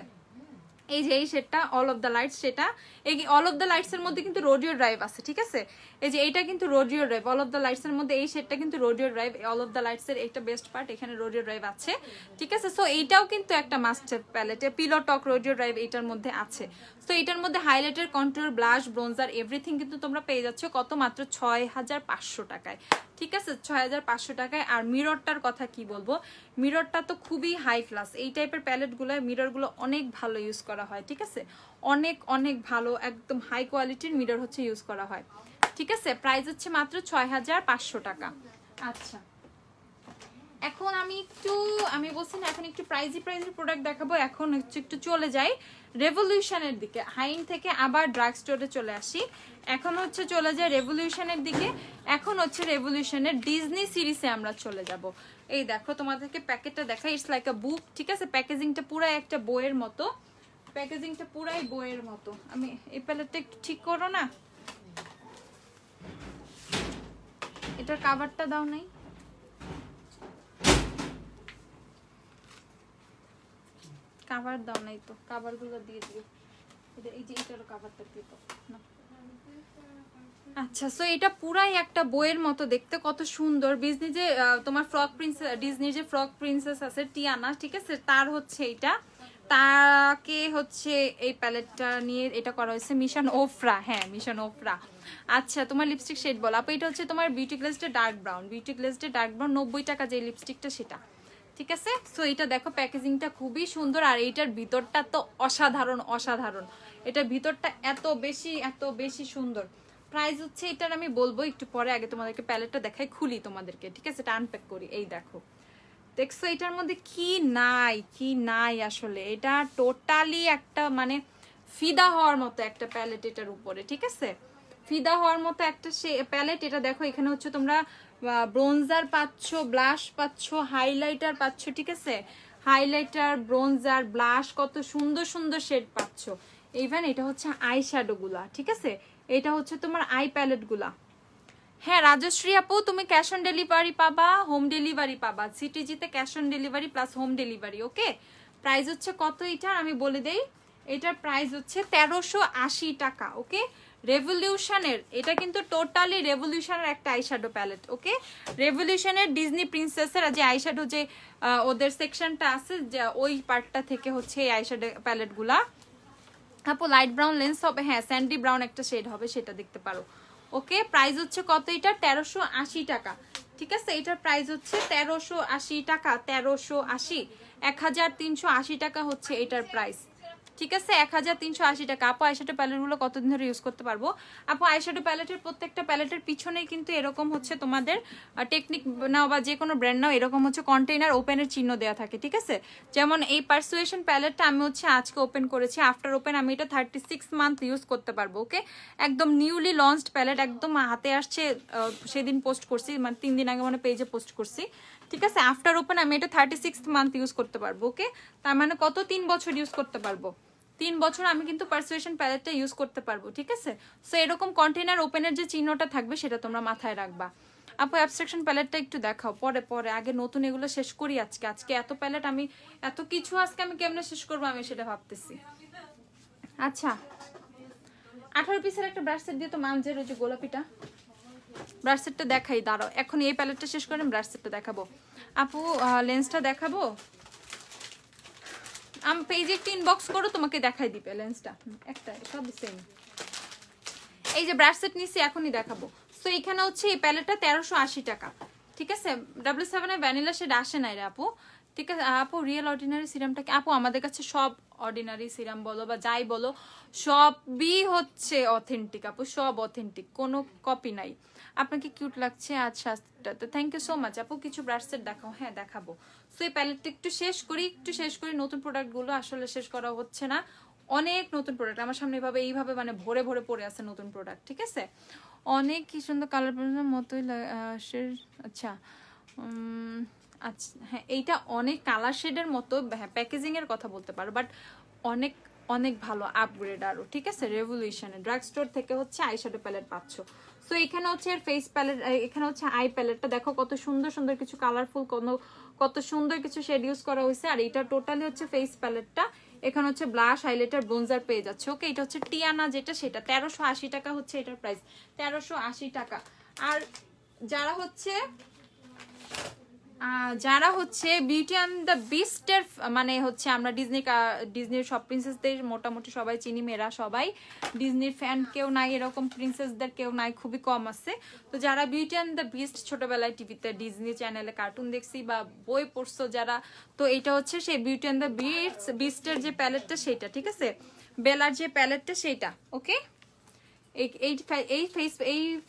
এই যে এই সেটটা অল অফ দ্য লাইটস, সেটা এই অল অফ দ্য লাইটস এর মধ্যে কিন্তু রোডিও ড্রাইভ আছে, ঠিক আছে? এই যে এইটা কিন্তু Rodeo Drive, all of the lights এর মধ্যে এই সেটটা কিন্তু Rodeo Drive, all of the lights এর একটা বেস্ট পার্ট, এখানে রোডিও ড্রাইভ আছে, ঠিক আছে? সো এইটাও কিন্তু একটা মাস্ট প্যালেটে, পিলো টক রোডিও ড্রাইভ এটার মধ্যে আছে। সো এটার মধ্যে highlighter, control, blush, bronzer everything কিন্তু তোমরা পেয়ে যাচ্ছ কত, মাত্র 6500 টাকায়, ঠিক আছে? 6500 টাকায়। আর মিররটার কথা কি বলবো, মিররটা তো খুবই হাই ক্লাস। এই টাইপের প্যালেটগুলো, মিররগুলো অনেক ভালো ইউজ করা হয়, ঠিক আছে? অনেক অনেক ভালো, একদম হাই কোয়ালিটির মিরর হচ্ছে ইউজ করা হয়, ঠিক আছে? প্রাইস হচ্ছে মাত্র 6500 টাকা। আচ্ছা এখন আমি বলছি না, এখন একটু প্রাইজি প্রোডাক্ট দেখাবো। এখন হচ্ছে একটু চলে যাই রেভলিউশনের দিকে, হাইন থেকে আবার ড্রাগ স্টোরে চলে আসি। এখন হচ্ছে চলে যায় রেভলিউশনের দিকে। এখন হচ্ছে রেভলিউশনের ডিজনি সিরিজে আমরা চলে যাব। এই দেখো তোমাদেরকে প্যাকেটটা দেখাই, ইটস লাইক আ বুক, ঠিক আছে? প্যাকেজিংটা পুরাই একটা বইয়ের মতো, প্যাকেজিংটা পুরাই বইয়ের মতো। আমি এই প্যালেটটা একটু ঠিক করো না, এটার কাভারটা দাও নাই, কাভার দাও নাই তো, কাভার গুলো দিয়ে দিও। এই যে এটার কাভারটা দিয়ে দাও না। আচ্ছা, সো এটা পুরাই একটা বইয়ের মতো দেখতে, কত সুন্দর। ডিজনি যে তোমার ফ্রক প্রিন্সেস, ডিজনির যে ফ্রক প্রিন্সেস আছে টিয়ানা, ঠিক আছে, তার হচ্ছে এটা, তাকে হচ্ছে এই প্যালেটটা নিয়ে এটা করা হয়েছে। মিশন ওফরা, হ্যাঁ মিশন ওফরা। আচ্ছা, তোমার লিপস্টিক শেড বলো আপু। এটা হচ্ছে তোমার beauty glazed dark brown, beauty glazed dark brown, 90 টাকা যে লিপস্টিকটা সেটা, ঠিক আছে। সো এটা দেখো প্যাকেজিংটা খুবই সুন্দর, আর এইটার ভিতরটা তো অসাধারণ অসাধারণ। এটার ভিতরটা এত বেশি সুন্দর। প্রাইস হচ্ছে এটার আমি বলবো একটু পরে, আগে তোমাদেরকে প্যালেটটা দেখাই, খুলি তোমাদেরকে, ঠিক আছে, এটা আনপ্যাক করি। এই দেখো, দেখছো এটার মধ্যে কি নাই আসলে। এটা টোটালি একটা মানে ফিদা হওয়ার মতো একটা প্যালেট এটার উপরে, ঠিক আছে, ফিদা হওয়ার মতো একটা প্যালেট। এটা দেখো এখানে হচ্ছে তোমরা ব্রোঞ্জার পাচ্ছ, ব্লাশ পাচ্ছ, হাইলাইটার পাচ্ছ, ঠিক আছে, হাইলাইটার, ব্রোঞ্জার, ব্লাশ, কত সুন্দর সুন্দর শেড পাচ্ছ। ইভেন এটা হচ্ছে আই শ্যাডো গুলা, ঠিক আছে, এটা হচ্ছে তোমার আই প্যালেট গুলা। হ্যাঁ রাজশ্রী আপু, তুমি ক্যাশ অন ডেলিভারি পাবা, হোম ডেলিভারি পাবা, সিটিজিতে cash on delivery plus home delivery. Okay, price হচ্ছে কত এটার আমি বলে দেই। এটার প্রাইস হচ্ছে 1380 টাকা। ওকে, রেভলিউশনের, এটা কিন্তু টোটালি রেভলিউশনের একটা আইশ্যাডো প্যালেট। ওকে, রেভলিউশনের ডিজনি প্রিন্সেসের যে আইশ্যাডো যে ওদের সেকশনটা আছে, যে ওই পার্টটা থেকে হচ্ছে এই আইশ্যাডো প্যালেট গুলা। আপু লাইট ব্রাউন লেন্স হবে, হ্যাঁ স্যান্ডি ব্রাউন একটা শেড হবে, সেটা দেখতে পারো। ওকে, প্রাইস হচ্ছে কত এটা, 1380 টাকা, ঠিক আছে। এটার প্রাইস হচ্ছে 1380 টাকা, 1380, 1380 টাকা হচ্ছে এটার প্রাইস, ঠিক আছে, 1380 টাকা। আপু আইশ্যাডো প্যালেটগুলো কতদিন ধরে ইউজ করতে পারবো? আপু আইশ্যাডো প্যালেটের প্রত্যেকটা প্যালেটের পিছনেই কিন্তু এরকম হচ্ছে তোমাদের টেকনিক নাও বা যে কোনো ব্র্যান্ড নাও, এরকম হচ্ছে কন্টেইনার ওপেনের চিহ্ন দেওয়া থাকে, ঠিক আছে। যেমন এই পারসুয়েশন প্যালেটটা আমি হচ্ছে আজকে ওপেন করেছি, আফটার ওপেন আমি এটা 36 মান্থ ইউজ করতে পারবো। ওকে, একদম নিউলি লঞ্চড প্যালেট, একদম হাতে আসছে, সেদিন পোস্ট করছি, মানে 3 দিন আগে মানে পেজে পোস্ট করছি, ঠিক আছে। আফটার ওপেন আমি এটা 36 মান্থ ইউজ করতে পারবো। ওকে, তার মানে কত, 3 বছর ইউজ করতে পারবো, 3 বছর আমি কিন্তু পারসুয়েশন প্যালেটটা ইউজ করতে পারবো, ঠিক আছে। সো এরকম কন্টেনার ওপেনের যে চিহ্নটা থাকবে সেটা তোমরা মাথায় রাখবা। আপু অ্যাবস্ট্রাকশন প্যালেটটা একটু দেখাও, পরে আগে নতুন এগুলো শেষ করি। আজকে এত প্যালেট, আমি এত কিছু আজকে আমি কেমনে শেষ করবো আমি সেটা ভাবতেছি। আচ্ছা, 18 পিসের একটা ব্রাশ সেট দিয়ে তো মানজের ওই যে গোলাপিটা ব্রাশ সেটটা দেখাই, দাঁড়াও এখন এই প্যালেটটা শেষ করে ব্রাশ সেটটা দেখাবো। আপু লেন্সটা দেখাবো, আমি পেজে একটা ইনবক্স করো, তোমাকে দেখাই দিবে লেন্সটা, একটা সব সেম। এই যে ব্রাশ সেট নিছি এখনই দেখাবো। সো এখানে হচ্ছে এই প্যালেটটা 1380 টাকা, ঠিক আছে। W7 এর ভ্যানিলা শেড আসে নাই রে আপু, ঠিক আছে। আপু রিয়েল অর্ডিনারি সিরামটা কি? আপু আমাদের কাছে সব অর্ডিনারি সিরাম বলো বা যাই বলো সবই হচ্ছে অথেন্টিক আপু, সব অথেন্টিক, কোনো কপি নাই। আপনাকে কিউট লাগছে আচ্ছা, থ্যাংক ইউ সো মাচ আপু। কিছু ব্রাশ সেট দেখাও, হ্যাঁ দেখাবো। সো এই প্যালেটটা একটু শেষ করি, নতুন প্রোডাক্টগুলো আসলে শেষ করা হচ্ছে না, অনেক নতুন প্রোডাক্ট আমার সামনে এইভাবে মানে ভরে ভরে পড়ে আছে নতুন প্রোডাক্ট, ঠিক আছে। অনেক কি সুন্দর কালার মতোই আচ্ছা, আচ্ছা হ্যাঁ এইটা অনেক কালার শেডের মতো, হ্যাঁ প্যাকেজিং এর কথা বলতে পারো, বাট অনেক অনেক ভালো আপগ্রেড আরো, ঠিক আছে। রেভলিউশনের ড্রাগ স্টোর থেকে হচ্ছে আইশ্যাডো প্যালেট পাচ্ছ। সো এখানে হচ্ছে এর ফেস প্যালেট, এখানে হচ্ছে আই প্যালেটটা দেখো কত সুন্দর সুন্দর কিছু কালারফুল, কত সুন্দর কিছু শেড ইউজ করা হয়েছে। আর এটা টোটালি হচ্ছে ফেস প্যালেটটা, এখানে হচ্ছে ব্লাশ, হাইলাইটার, ব্রোঞ্জার পেয়ে যাচ্ছে। ওকে, এটা হচ্ছে টিয়ানা যেটা, সেটা 1380 টাকা হচ্ছে এটার প্রাইস, 1380 টাকা। আর যারা হচ্ছে বিউটি অ্যান্ড দ্য বিস্টের মানে হচ্ছে আমরা ডিজনির সব প্রিন্সেসদের মোটামুটি সবাই চিনি, মেয়েরা সবাই ডিজনির ফ্যান কেউ নাই, এরকম প্রিন্সেসদের কেউ নাই, খুবই কম আছে। তো যারা বিউটি অ্যান্ড দ্য বিস্ট ছোটবেলায় টিভিতে ডিজনি চ্যানেলে কার্টুন দেখছি বা বই পড়ছো যারা, তো এটা হচ্ছে সেই বিউটি অ্যান্ড দ্য বিস্টের যে প্যালেটটা সেটা, ঠিক আছে, বেলার যে প্যালেটটা সেইটা। ওকে, এই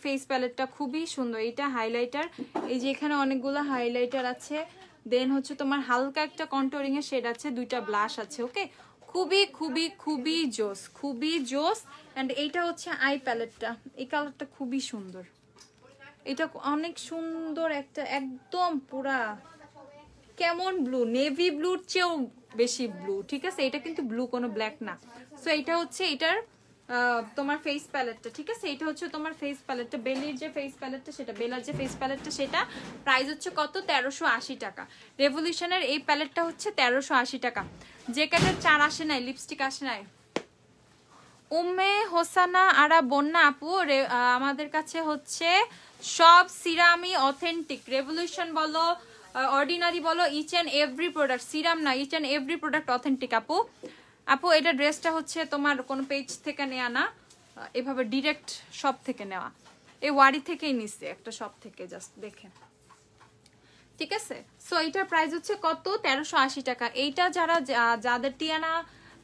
ফেস প্যালেটটা খুবই সুন্দর, এটা হাইলাইটার, এই যে এখানে অনেকগুলো হাইলাইটার আছে, দেন হচ্ছে তোমার হালকা একটা কন্টুরিং এর শেড আছে, 2টা ব্লাশ আছে। ওকে, খুবই জোস। এন্ড এইটা হচ্ছে আই প্যালেটটা, এই কালারটা খুবই সুন্দর, এটা অনেক সুন্দর একটা একদম পুরা কেমন ব্লু, নেভি ব্লুর চেয়েও বেশি ব্লু, ঠিক আছে। এটা কিন্তু ব্লু, কোনো ব্ল্যাক না। সো এটা হচ্ছে এটার তোমার ফেস প্যালেটটা, ঠিক আছে। এটা হচ্ছে তোমার ফেস প্যালেটটা, বেলার যে ফেস প্যালেটটা সেটা প্রাইস হচ্ছে কত, 1380 টাকা। রেভলিউশনের এই প্যালেটটা হচ্ছে 1380 টাকা। যে কাটার 4 আসে নাই, লিপস্টিক আসে নাই, উম্মে হোসানা আরা বন্যা আপু আমাদের কাছে হচ্ছে সব সিরামই অথেন্টিক, রেভলিউশন বলো অর্ডিনারি বলো, each and every product, serum না each and every product authentic আপু। আপু এটা ড্রেসটা হচ্ছে তোমার কোনো পেজ থেকে নেওয়া না, এভাবে ডিরেক্ট শপ থেকে নেওয়া, এই ওয়ারি থেকেই নিচ্ছে একটা শপ থেকে, জাস্ট দেখেন, ঠিক আছে। সো এইটার প্রাইস হচ্ছে কত, 1380 টাকা। এইটা যাদের টিয়ানা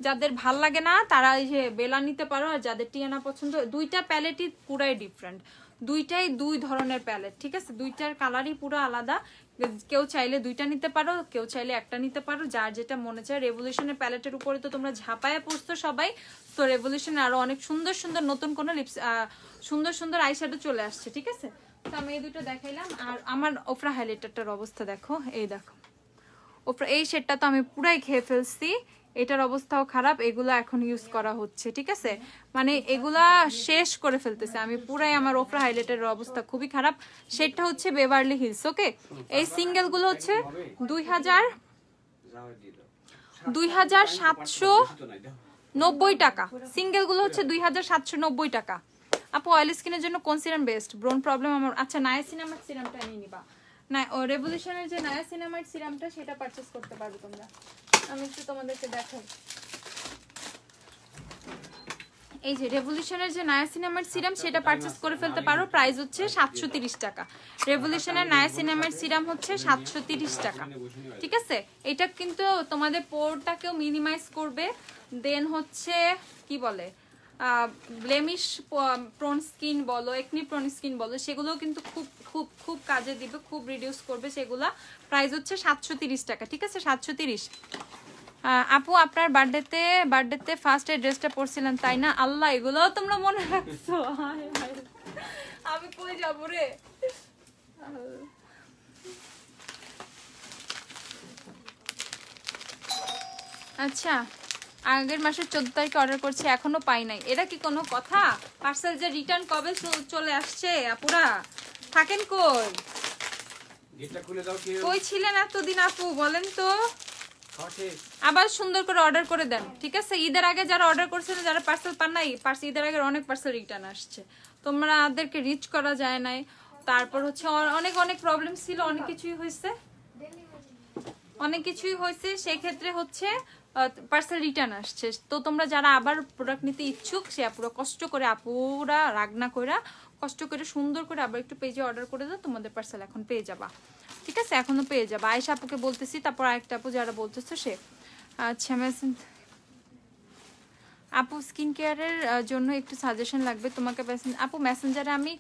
যাদের ভাল লাগে না তারা এই যে বেলা নিতে পারো, আর যাদের টিয়ানা পছন্দ, দুইটা প্যালেটই পুরাই ডিফারেন্ট, দুইটাই দুই ধরনের প্যালেট, ঠিক আছে, দুইটার কালারই পুরো আলাদা। কেউ চাইলে দুইটা নিতে পারো, কেউ চাইলে একটা নিতে পারো, যার যেটা মনে চায়। রেভলিউশনের প্যালেটের উপরে তো তোমরা ঝাঁপায়া পড়ছো সবাই, তো রেভলিউশনে আরো অনেক সুন্দর সুন্দর নতুন কোনো সুন্দর সুন্দর আইশ্যাডো চলে আসছে, ঠিক আছে। তো আমি এই দুটো দেখাইলাম। আর আমার ওফরা হাইলাইটারটার অবস্থা দেখো, এই দেখো ওফরা, এই শেডটা তো আমি পুরাই খেয়ে ফেলছি, এটার অবস্থাও খারাপ, এগুলো এখন ইউজ করা হচ্ছে, ঠিক আছে, মানে এগুলা শেষ করে ফেলতেছে আমি পুরাই, আমার ওফরা হাইলাইটারের অবস্থা খুবই খারাপ। সেটা হচ্ছে বেভারলি হিলস, ওকে। এই সিঙ্গেল গুলো হচ্ছে 2790 টাকা, সিঙ্গেল গুলো হচ্ছে 2790 টাকা। আপু অয়েল স্কিনের জন্য কোন সিরাম বেস্ট? ব্রোন প্রবলেম আমার, আচ্ছা নায়াসিনামাইড সিরামটা নিয়ে নিবা, না রেভলিউশনের যে নায়াসিনামাইড সিরামটা সেটা পারচেজ করতে পারবে তোমরা। আমি একটু তোমাদেরকে দেখাই, এই যে রেভলিউশনের যে নায়াসিনামাইড সিরাম সেটা পারচেজ করে ফেলতে পারো, প্রাইস হচ্ছে 730 টাকা। রেভলিউশনের নায়াসিনামাইড সিরাম হচ্ছে 730 টাকা, ঠিক আছে। এটা কিন্তু তোমাদের পোরটাকেও মিনিমাইজ করবে, দেন হচ্ছে কি বলে ব্লেমিশ প্রোন স্কিন বলো, একনি প্রোন স্কিন বলো, সেগুলোও কিন্তু খুব খুব খুব কাজে দিবে, খুব রিডিউস করবে সেগুলা। প্রাইস হচ্ছে 730 টাকা, ঠিক আছে, 730। আপু আপনার বার্থডেতে ফার্স্ট এই ড্রেসটা পরছিলেন তাই না? আল্লাহ, এগুলোও তোমরা মনে রাখছো, আমি কই যাব রে। আচ্ছা, আগের মাসের 14 তারিখে অর্ডার করছি, এখনো পাই নাই, এটা কি কোনো কথা? পার্সেল যে রিটার্ন কবে চলে আসছে? আপুরা থাকেন কই, কই ছিলেন এতদিন আপু বলেন তো? আবার সুন্দর করে অর্ডার করে দেন, ঠিক আছে। ঈদের আগে যারা অর্ডার করছিল, যারা পার্সেল পান নাই, ঈদের আগে অনেক পার্সেল রিটার্ন আসছে, তোমরা ওদেরকে রিচ করা যায় নাই, তারপর হচ্ছে অনেক অনেক প্রবলেম ছিল, অনেক কিছুই হয়েছে, সেই ক্ষেত্রে হচ্ছে পার্সেল রিটার্ন আসছে। তো তোমরা যারা আবার প্রোডাক্ট নিতে ইচ্ছুক, সে আপুরা কষ্ট করে, আপুরা রাগ না কইরা কষ্ট করে সুন্দর করে আবার একটু পেজে অর্ডার করে দাও, তোমাদের পার্সেল এখন পেয়ে যাবা, ঠিক আছে, এখনো পেয়ে যাবা। আয়েশা আপুকে বলতেছি, তারপর আরেকটা আপু যারা বলতেছে সে, আচ্ছা আপু স্কিন কেয়ারের জন্য একটু সাজেশন লাগবে তোমাকে। আপু মেসেঞ্জারে আমি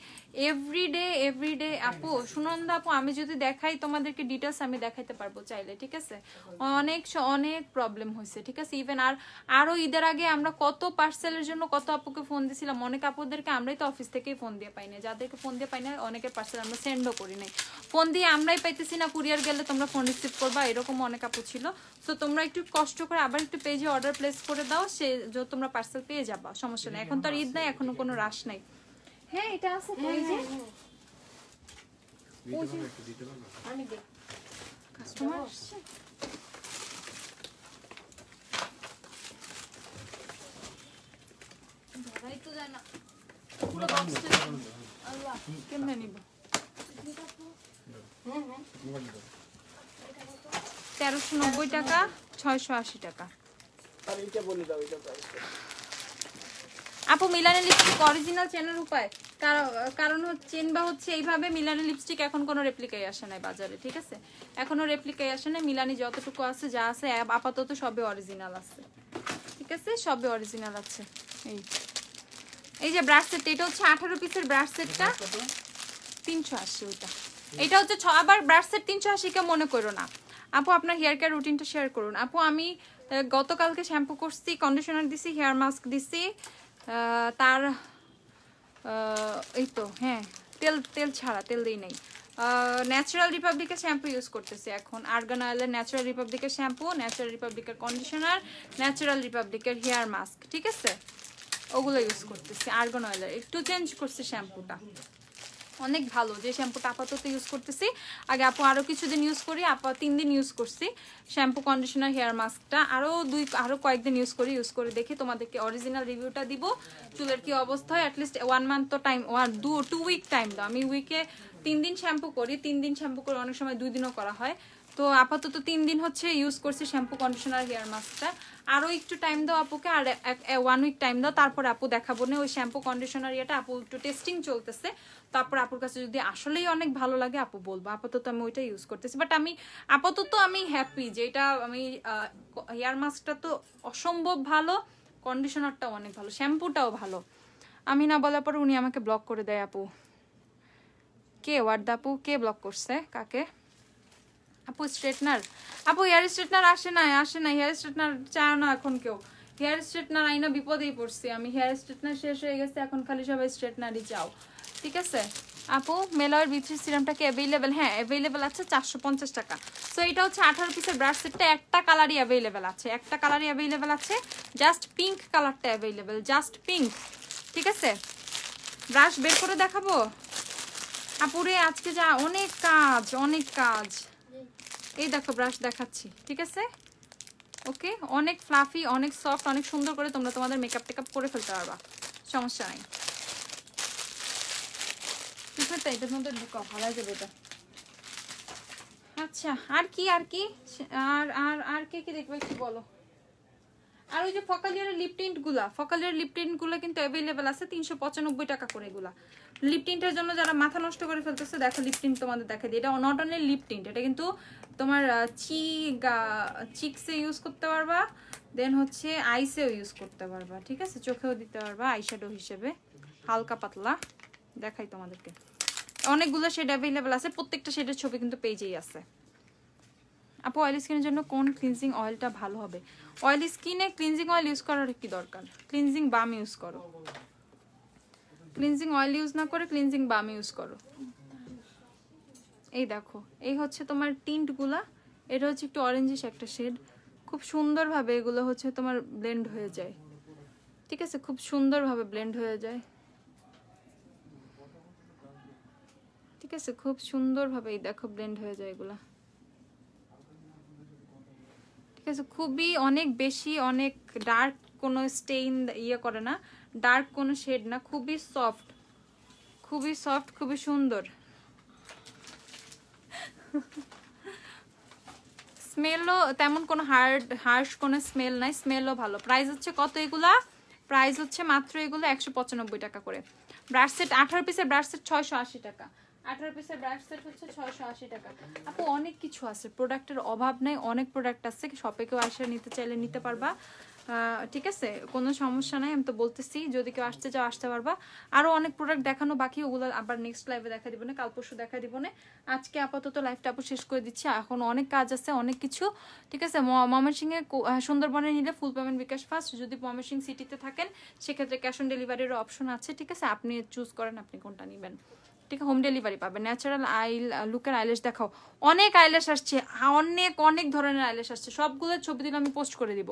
এভরিডে আপু সুনন্দা আপু, আমি যদি দেখাই তোমাদেরকে ডিটেলস, আমি দেখাইতে পারবো চাইলে, ঠিক আছে। অনেক প্রবলেম হয়েছে, ঠিক আছে। ইভেন আরো ঈদের আগে আমরা কত পার্সেলের জন্য কত আপুকে ফোন দিয়েছিলাম, অনেক আপুদেরকে আমরাই তো অফিস থেকেই ফোন দিয়ে পাই না, যাদেরকে ফোন দিয়ে পাই না অনেকের পার্সেল আমরা সেন্ডও করি নাই, ফোন দিয়ে আমরাই পাইতেছি না, কুরিয়ার গেলে তোমরা ফোন রিসিভ করবা, এরকম অনেক আপু ছিল। তো তোমরা একটু কষ্ট করে আবার একটু পেজে অর্ডার প্লেস করে দাও, সে তোমরা পার্সেল পেয়ে যাবা, সমস্যা নেই। এখন তো আর ঈদ নাই, এখনো কোনো রাশ নাই। হ্যাঁ এটা আছে তো, এই যে আমি দেখ কাস্টমার আসছে, ধরাই তো জানা পুরো বক্সটা, আল্লাহ কেমনে নিব। 1390 টাকা, 680 টাকা। আপু মিলানের লিপস্টিক অরিজিনাল চেনার উপায়, কারণ চেনবা হচ্ছে এইভাবে, মিলানের লিপস্টিক এখন কোনো রেপ্লিকাই আসে নাই বাজারে, ঠিক আছে, এখনো রেপ্লিকাই আসে নাই। মিলানি যতটুকু আছে, যা আছে আপাতত সবে অরিজিনাল আছে, ঠিক আছে, সবে অরিজিনাল আছে। এই যে ব্রাশ সেট, এটা হচ্ছে 18 পিসের ব্রাশ সেটটা 380, ওইটা এটা হচ্ছে আবার ব্রাশ সেট 380 কে মনে করো না। আপু আপনার হেয়ার কেয়ার রুটিনটা শেয়ার করুন। আপু আমি গতকালকে শ্যাম্পু করছি, কন্ডিশনার দিছি, হেয়ার মাস্ক দিছি, তার এই তো হ্যাঁ তেল ছাড়া, তেল দিই নাই। ন্যাচারাল রিপাবলিকের শ্যাম্পু ইউজ করতেছি এখন, আর্গান অয়েলের ন্যাচারাল রিপাবলিকের শ্যাম্পু, ন্যাচারাল রিপাবলিকের কন্ডিশনার, ন্যাচারাল রিপাবলিকের হেয়ার মাস্ক, ঠিক আছে, ওগুলো ইউজ করতেছি। আর্গান অয়েলের একটু চেঞ্জ করছি শ্যাম্পুটা, অনেক ভালো যে শ্যাম্পুটা আপাতত ইউজ করতেছি। আগে আপু আরও কিছুদিন ইউজ করি, 3 দিন ইউজ করছি শ্যাম্পু কন্ডিশনার হেয়ার মাস্কটা। আরও কয়েকদিন ইউজ করে দেখি তোমাদেরকে অরিজিনাল রিভিউটা দিব চুলের কি অবস্থা হয়। অ্যাটলিস্ট 1 মান্থ তো টাইম, 2 উইক টাইম দাও। আমি উইকে 3 দিন শ্যাম্পু করি, 3 দিন শ্যাম্পু করে, অনেক সময় 2 দিনও করা হয়। তো আপাতত 3 দিন হচ্ছে ইউজ করছি শ্যাম্পু কন্ডিশনার হেয়ার মাস্কটা। আরও একটু টাইম দাও আপুকে, আর 1 উইক টাইম দাও, তারপর আপু দেখাবো না ওই শ্যাম্পু কন্ডিশনার ইয়েটা। আপু একটু টেস্টিং চলতেছে, তারপর আপুর কাছে যদি আসলেই অনেক ভালো লাগে আপু বলবো। আপাতত আমি ওইটা ইউজ করতেছি, বাট আমি আপাতত আমি হ্যাপি যে এটা আমি হেয়ার মাস্কটা তো অসম্ভব ভালো, কন্ডিশনারটাও অনেক ভালো, শ্যাম্পুটাও ভালো। আমি না বলার পর উনি আমাকে ব্লক করে দেয় আপু। কে ওয়ার্ড আপু, কে ব্লক করছে কাকে? আপু স্ট্রেটনার, আপু হেয়ার স্ট্রেটনার আসে না হেয়ার স্ট্রেটনার চায় না এখন কেউ। হেয়ার স্ট্রেটনার আইনা বিপদেই পড়ছি আমি, হেয়ার স্ট্রেটনার শেষ হয়ে গেছে, এখন খালি সবাই স্ট্রেটনারই চাও। ঠিক আছে আপু, মেলয়ের বিচি সিরামটা কি অ্যাভেলেবেল? হ্যাঁ অ্যাভেলেবেল আছে, 450 টাকা। সো এটা হচ্ছে 18 পিসের ব্রাশ সেটটা, একটা কালারই অ্যাভেলেবেল আছে, জাস্ট পিঙ্ক কালারটা অ্যাভেলেবেল, জাস্ট পিঙ্ক। ঠিক আছে, ব্রাশ বের করে দেখাবো আপুরে, আজকে যা অনেক কাজ। এই দেখো ব্রাশ দেখাচ্ছি, ঠিক আছে? ওকে, অনেক ফ্লাফি, অনেক সফট, অনেক সুন্দর করে তোমরা তোমাদের মেকআপ টেকআপ করে ফেলতে পারবা, সমস্যা নাই। এটার মধ্যে ঢুকাও, ভালো যাবে এটা। আচ্ছা আর কি কি দেখবে একটু বলো। আর ওই যে ফকালিয়ারের লিপ টিন্ট গুলো কিন্তু অ্যাভেলেবেল আছে, 395 টাকা করে এগুলা। লিপ টিন্টের জন্য যারা মাথা নষ্ট করে ফেলতেছে, দেখো লিপ টিন্ট তোমাদের দেখা দিই। এটা নট অনলি লিপ টিন্ট, এটা কিন্তু তোমার চিকসে ইউজ করতে পারবা, দেন হচ্ছে আইসেও ইউজ করতে পারবা। ঠিক আছে, চোখেও দিতে পারবা আইশ্যাডো হিসেবে, হালকা পাতলা। দেখাই তোমাদেরকে, অনেকগুলো শেড অ্যাভেলেবেল আছে, প্রত্যেকটা শেডের ছবি কিন্তু পেজেই আছে। আপু অয়েলি স্কিনের জন্য কোন ক্লিনজিং অয়েলটা ভালো হবে? অয়েলি স্কিনে ক্লিনজিং অয়েল ইউজ করার কি দরকার? ক্লিনজিং বাম ইউজ করো, ক্লিনজিং অয়েল ইউজ না করে ক্লিনজিং বাম ইউজ করো। এই দেখো, এই হচ্ছে তোমার টিন্টগুলা, এটা হচ্ছে একটু অরেঞ্জিশ একটা শেড, খুব সুন্দরভাবে এগুলো হচ্ছে তোমার ব্লেন্ড হয়ে যায়। ঠিক আছে, খুব সুন্দরভাবে ব্লেন্ড হয়ে যায়। ঠিক আছে, খুব সুন্দরভাবে এই দেখো ব্লেন্ড হয়ে যায় এগুলা। ঠিক আছে, খুবই অনেক বেশি অনেক ডার্ক কোনো স্টেইন ইয়ে করে না, ডার্ক কোনো শেড না, খুবই সফট, খুবই সুন্দর। স্মেলও তেমন কোনো হার্শ কোনো স্মেল নাই, স্মেলও ভালো। প্রাইস হচ্ছে কত এগুলা? প্রাইস হচ্ছে মাত্র এগুলো 195 টাকা করে। ব্রাশ সেট 18 পিসের ব্রাশ সেট 680 টাকা। 18 পিসের ব্রাশ সেট হচ্ছে 680 টাকা। আপু অনেক কিছু আছে, প্রোডাক্টের অভাব নাই, অনেক প্রোডাক্ট আছে, শপে কেউ আসে নিতে চাইলে নিতে পারবা। ঠিক আছে, কোনো সমস্যা নাই, আমি তো বলতেছি যদি কেউ আসতে চাও আসতে পারবা। আরও অনেক প্রোডাক্ট দেখানো বাকি, ওগুলো আবার নেক্সট লাইভে দেখা দিব না, কাল পরশু দেখা দিব না। আজকে আপাতত লাইভটা আপু শেষ করে দিচ্ছি, এখন অনেক কাজ আছে, অনেক কিছু। ঠিক আছে, ময়মনসিংহে সুন্দরবনে নিলে ফুল পেমেন্ট বিকাশ ফার্স্ট, যদি ময়মনসিংহ সিটিতে থাকেন সেক্ষেত্রে ক্যাশ অন ডেলিভারিরও অপশন আছে। ঠিক আছে, আপনি চুজ করেন আপনি কোনটা নেবেন। ঠিক আছে, হোম ডেলিভারি পাবেন। ন্যাচারাল লুকের আইল্যাশ দেখাও, অনেক আইল্যাশ আসছে, অনেক ধরনের আইল্যাশ আসছে, সবগুলোর ছবি দিলে আমি পোস্ট করে দিব।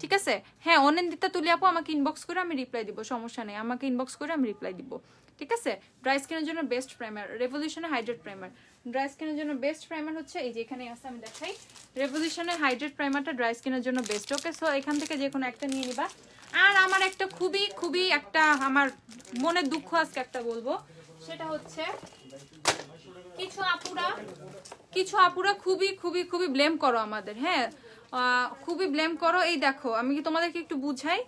ঠিক আছে, হ্যাঁ অনিন্দিতা তুলি আপু আমাকে ইনবক্স করে আমি রিপ্লাই দিব, সমস্যা নেই, আমাকে ইনবক্স করে আমি রিপ্লাই দিব। ঠিক আছে, ড্রাই স্কিনের জন্য বেস্ট প্রাইমার রেভলিউশনের হাইড্রেট প্রাইমার। ড্রাই স্কিনের জন্য বেস্ট প্রাইমার হচ্ছে এই যে এখানে আছে, আমি দেখাই, রেভলিউশনের হাইড্রেট প্রাইমারটা ড্রাই স্কিনের জন্য বেস্ট। ওকে, সো এখান থেকে যে কোনো একটা নিয়ে নিবা। আর আমার একটা খুবই একটা আমার মনের দুঃখ আজকে একটা বলবো, সেটা হচ্ছে কিছু আপুরা খুবই ব্লেম করো আমাদের। হ্যাঁ, খুবই ব্লেম করো। এই দেখো, আমি কি তোমাদেরকে একটু বুঝাই,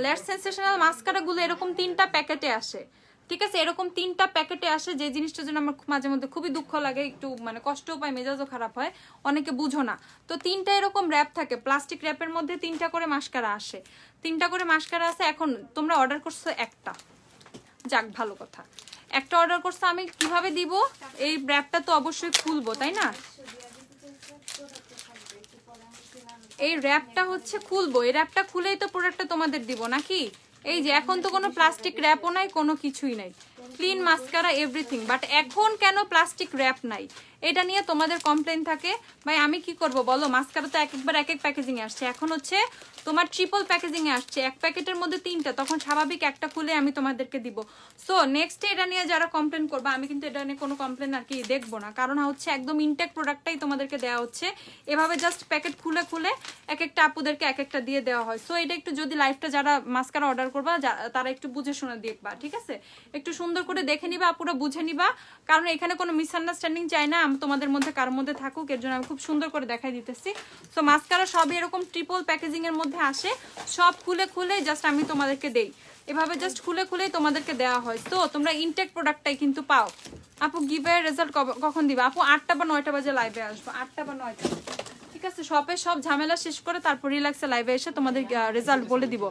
ল্যাশ সেন্সেশনাল মাস্কারা গুলো এরকম 3টা প্যাকেটে আসে। ঠিক আছে, এরকম 3টা প্যাকেটে আসে, যে জিনিসটার জন্য আমার মাঝে মধ্যে খুবই দুঃখ লাগে, একটু মানে কষ্টও পাই, মেজাজও খারাপ হয়, অনেকে বুঝো না। তো 3টা এরকম র্যাপ থাকে, প্লাস্টিক র্যাপের মধ্যে 3টা করে মাস্কারা আসে, 3টা করে মাস্কারা আছে। এখন তোমরা অর্ডার করছো একটা, যাক ভালো কথা, একটা অর্ডার করছো, আমি কিভাবে দিব? এই র্যাপটা তো অবশ্যই খুলবো, তাই না? এই র্যাপটা হচ্ছে খুলবো, এই র্যাপটা খুলেই তো প্রোডাক্টটা তোমাদের দিব নাকি? এই যে এখন তো কোনো প্লাস্টিক র্যাপও নাই, কোনো কিছুই নাই, ক্লিন মাস্কারা এভরিথিং। বাট এখন কেন প্লাস্টিক র্যাপ নাই? এটা নিয়ে তোমাদের কমপ্লেন থাকে ভাই আমি কি করব বলো, মাস্কারা তো একবার এক এক প্যাকেজিং এ আসছে, এখন হচ্ছে তোমার ট্রিপল প্যাকেজিং এ আসছে, এক প্যাকেটের মধ্যে 3টা, তখন স্বাভাবিক একটা খুলে আমি তোমাদেরকে দিব। সো নেক্সট এটা নিয়ে যারা কমপ্লেন করবে, আমি কিন্তু এটা নিয়ে কোনো কমপ্লেন আর কি দেখবো না, কারণ হচ্ছে একদম ইনটেক প্রোডাক্টটাই তোমাদেরকে দেওয়া হচ্ছে, এভাবে জাস্ট প্যাকেট খুলে খুলে এক একটা আপুদেরকে এক একটা দিয়ে দেওয়া হয়। সো এটা একটু যদি লাইভটা যারা মাস্কারা অর্ডার করবা তারা একটু বুঝে শুনে দেখবা, ঠিক আছে, একটু সুন্দর করে দেখে নিবা, আপুরা বুঝে নিবা, কারণ এখানে কোনো মিসআন্ডারস্ট্যান্ডিং চাই না তোমাদের মধ্যে কারোর মধ্যে থাকুক, এর জন্য আমি খুব সুন্দর করে দেখাই দিতেছি। সো মাস্কারা সব এরকম ট্রিপল প্যাকেজিং এর মধ্যে আসে, সব খুলে খুলে জাস্ট আমি তোমাদেরকে দেই, এভাবে জাস্ট খুলে খুলেই তোমাদেরকে দেওয়া হয়। তো তোমরা ইনটেক প্রোডাক্টটাই কিন্তু পাও। আপু গিভের রেজাল্ট কখন দিবা? আপু 8টা বা 9টা বাজে লাইভে আসবো, 8টা বা 9টা, ঠিক আছে, শপে সব ঝামেলা শেষ করে তারপর রিল্যাক্সে লাইভে এসে তোমাদের রেজাল্ট বলে দিব।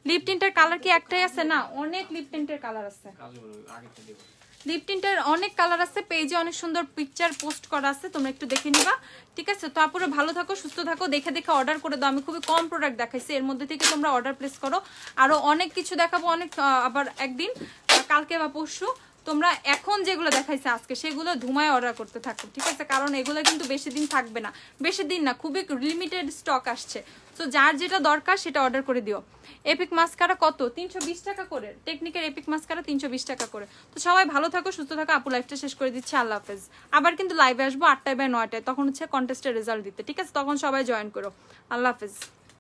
লিপ টিন্টের কালার কি একটাই আছে? না, অনেক লিপ টিন্টের কালার আছে, লিপ টিন্টের অনেক কালার আছে, পেজে অনেক সুন্দর পিকচার পোস্ট করা আছে, তোমরা একটু দেখে নিবা, ঠিক আছে। তো আপুরা ভালো থাকো, সুস্থ থাকো, দেখে দেখে অর্ডার করে দাও। আমি খুবই কম প্রোডাক্ট দেখাইছি, এর মধ্যে থেকে তোমরা অর্ডার প্লেস করো, আরো অনেক কিছু দেখাবো, অনেক আবার একদিন কালকে বা পরশু। তোমরা এখন যেগুলো দেখাইছে আজকে সেগুলো ধুমায় অর্ডার করতে থাকো, ঠিক আছে, কারণ এগুলো কিন্তু বেশি দিন থাকবে না, বেশি দিন না, খুবই লিমিটেড স্টক আসছে। তো যার যেটা দরকার সেটা অর্ডার করে দিও। এপিক মাস্কারা কত? 320 টাকা করে, টেকনিকের এপিক মাস্কারা 320 টাকা করে। তো সবাই ভালো থাকো, সুস্থ থাকো, আপু লাইভটা শেষ করে দিচ্ছি, আল্লাহ হাফেজ। আবার কিন্তু লাইভে আসবো 8টায় বা 9টায়, তখন হচ্ছে কন্টেস্টের রেজাল্ট দিতে, ঠিক আছে, তখন সবাই জয়েন করো, আল্লাহ হাফেজ।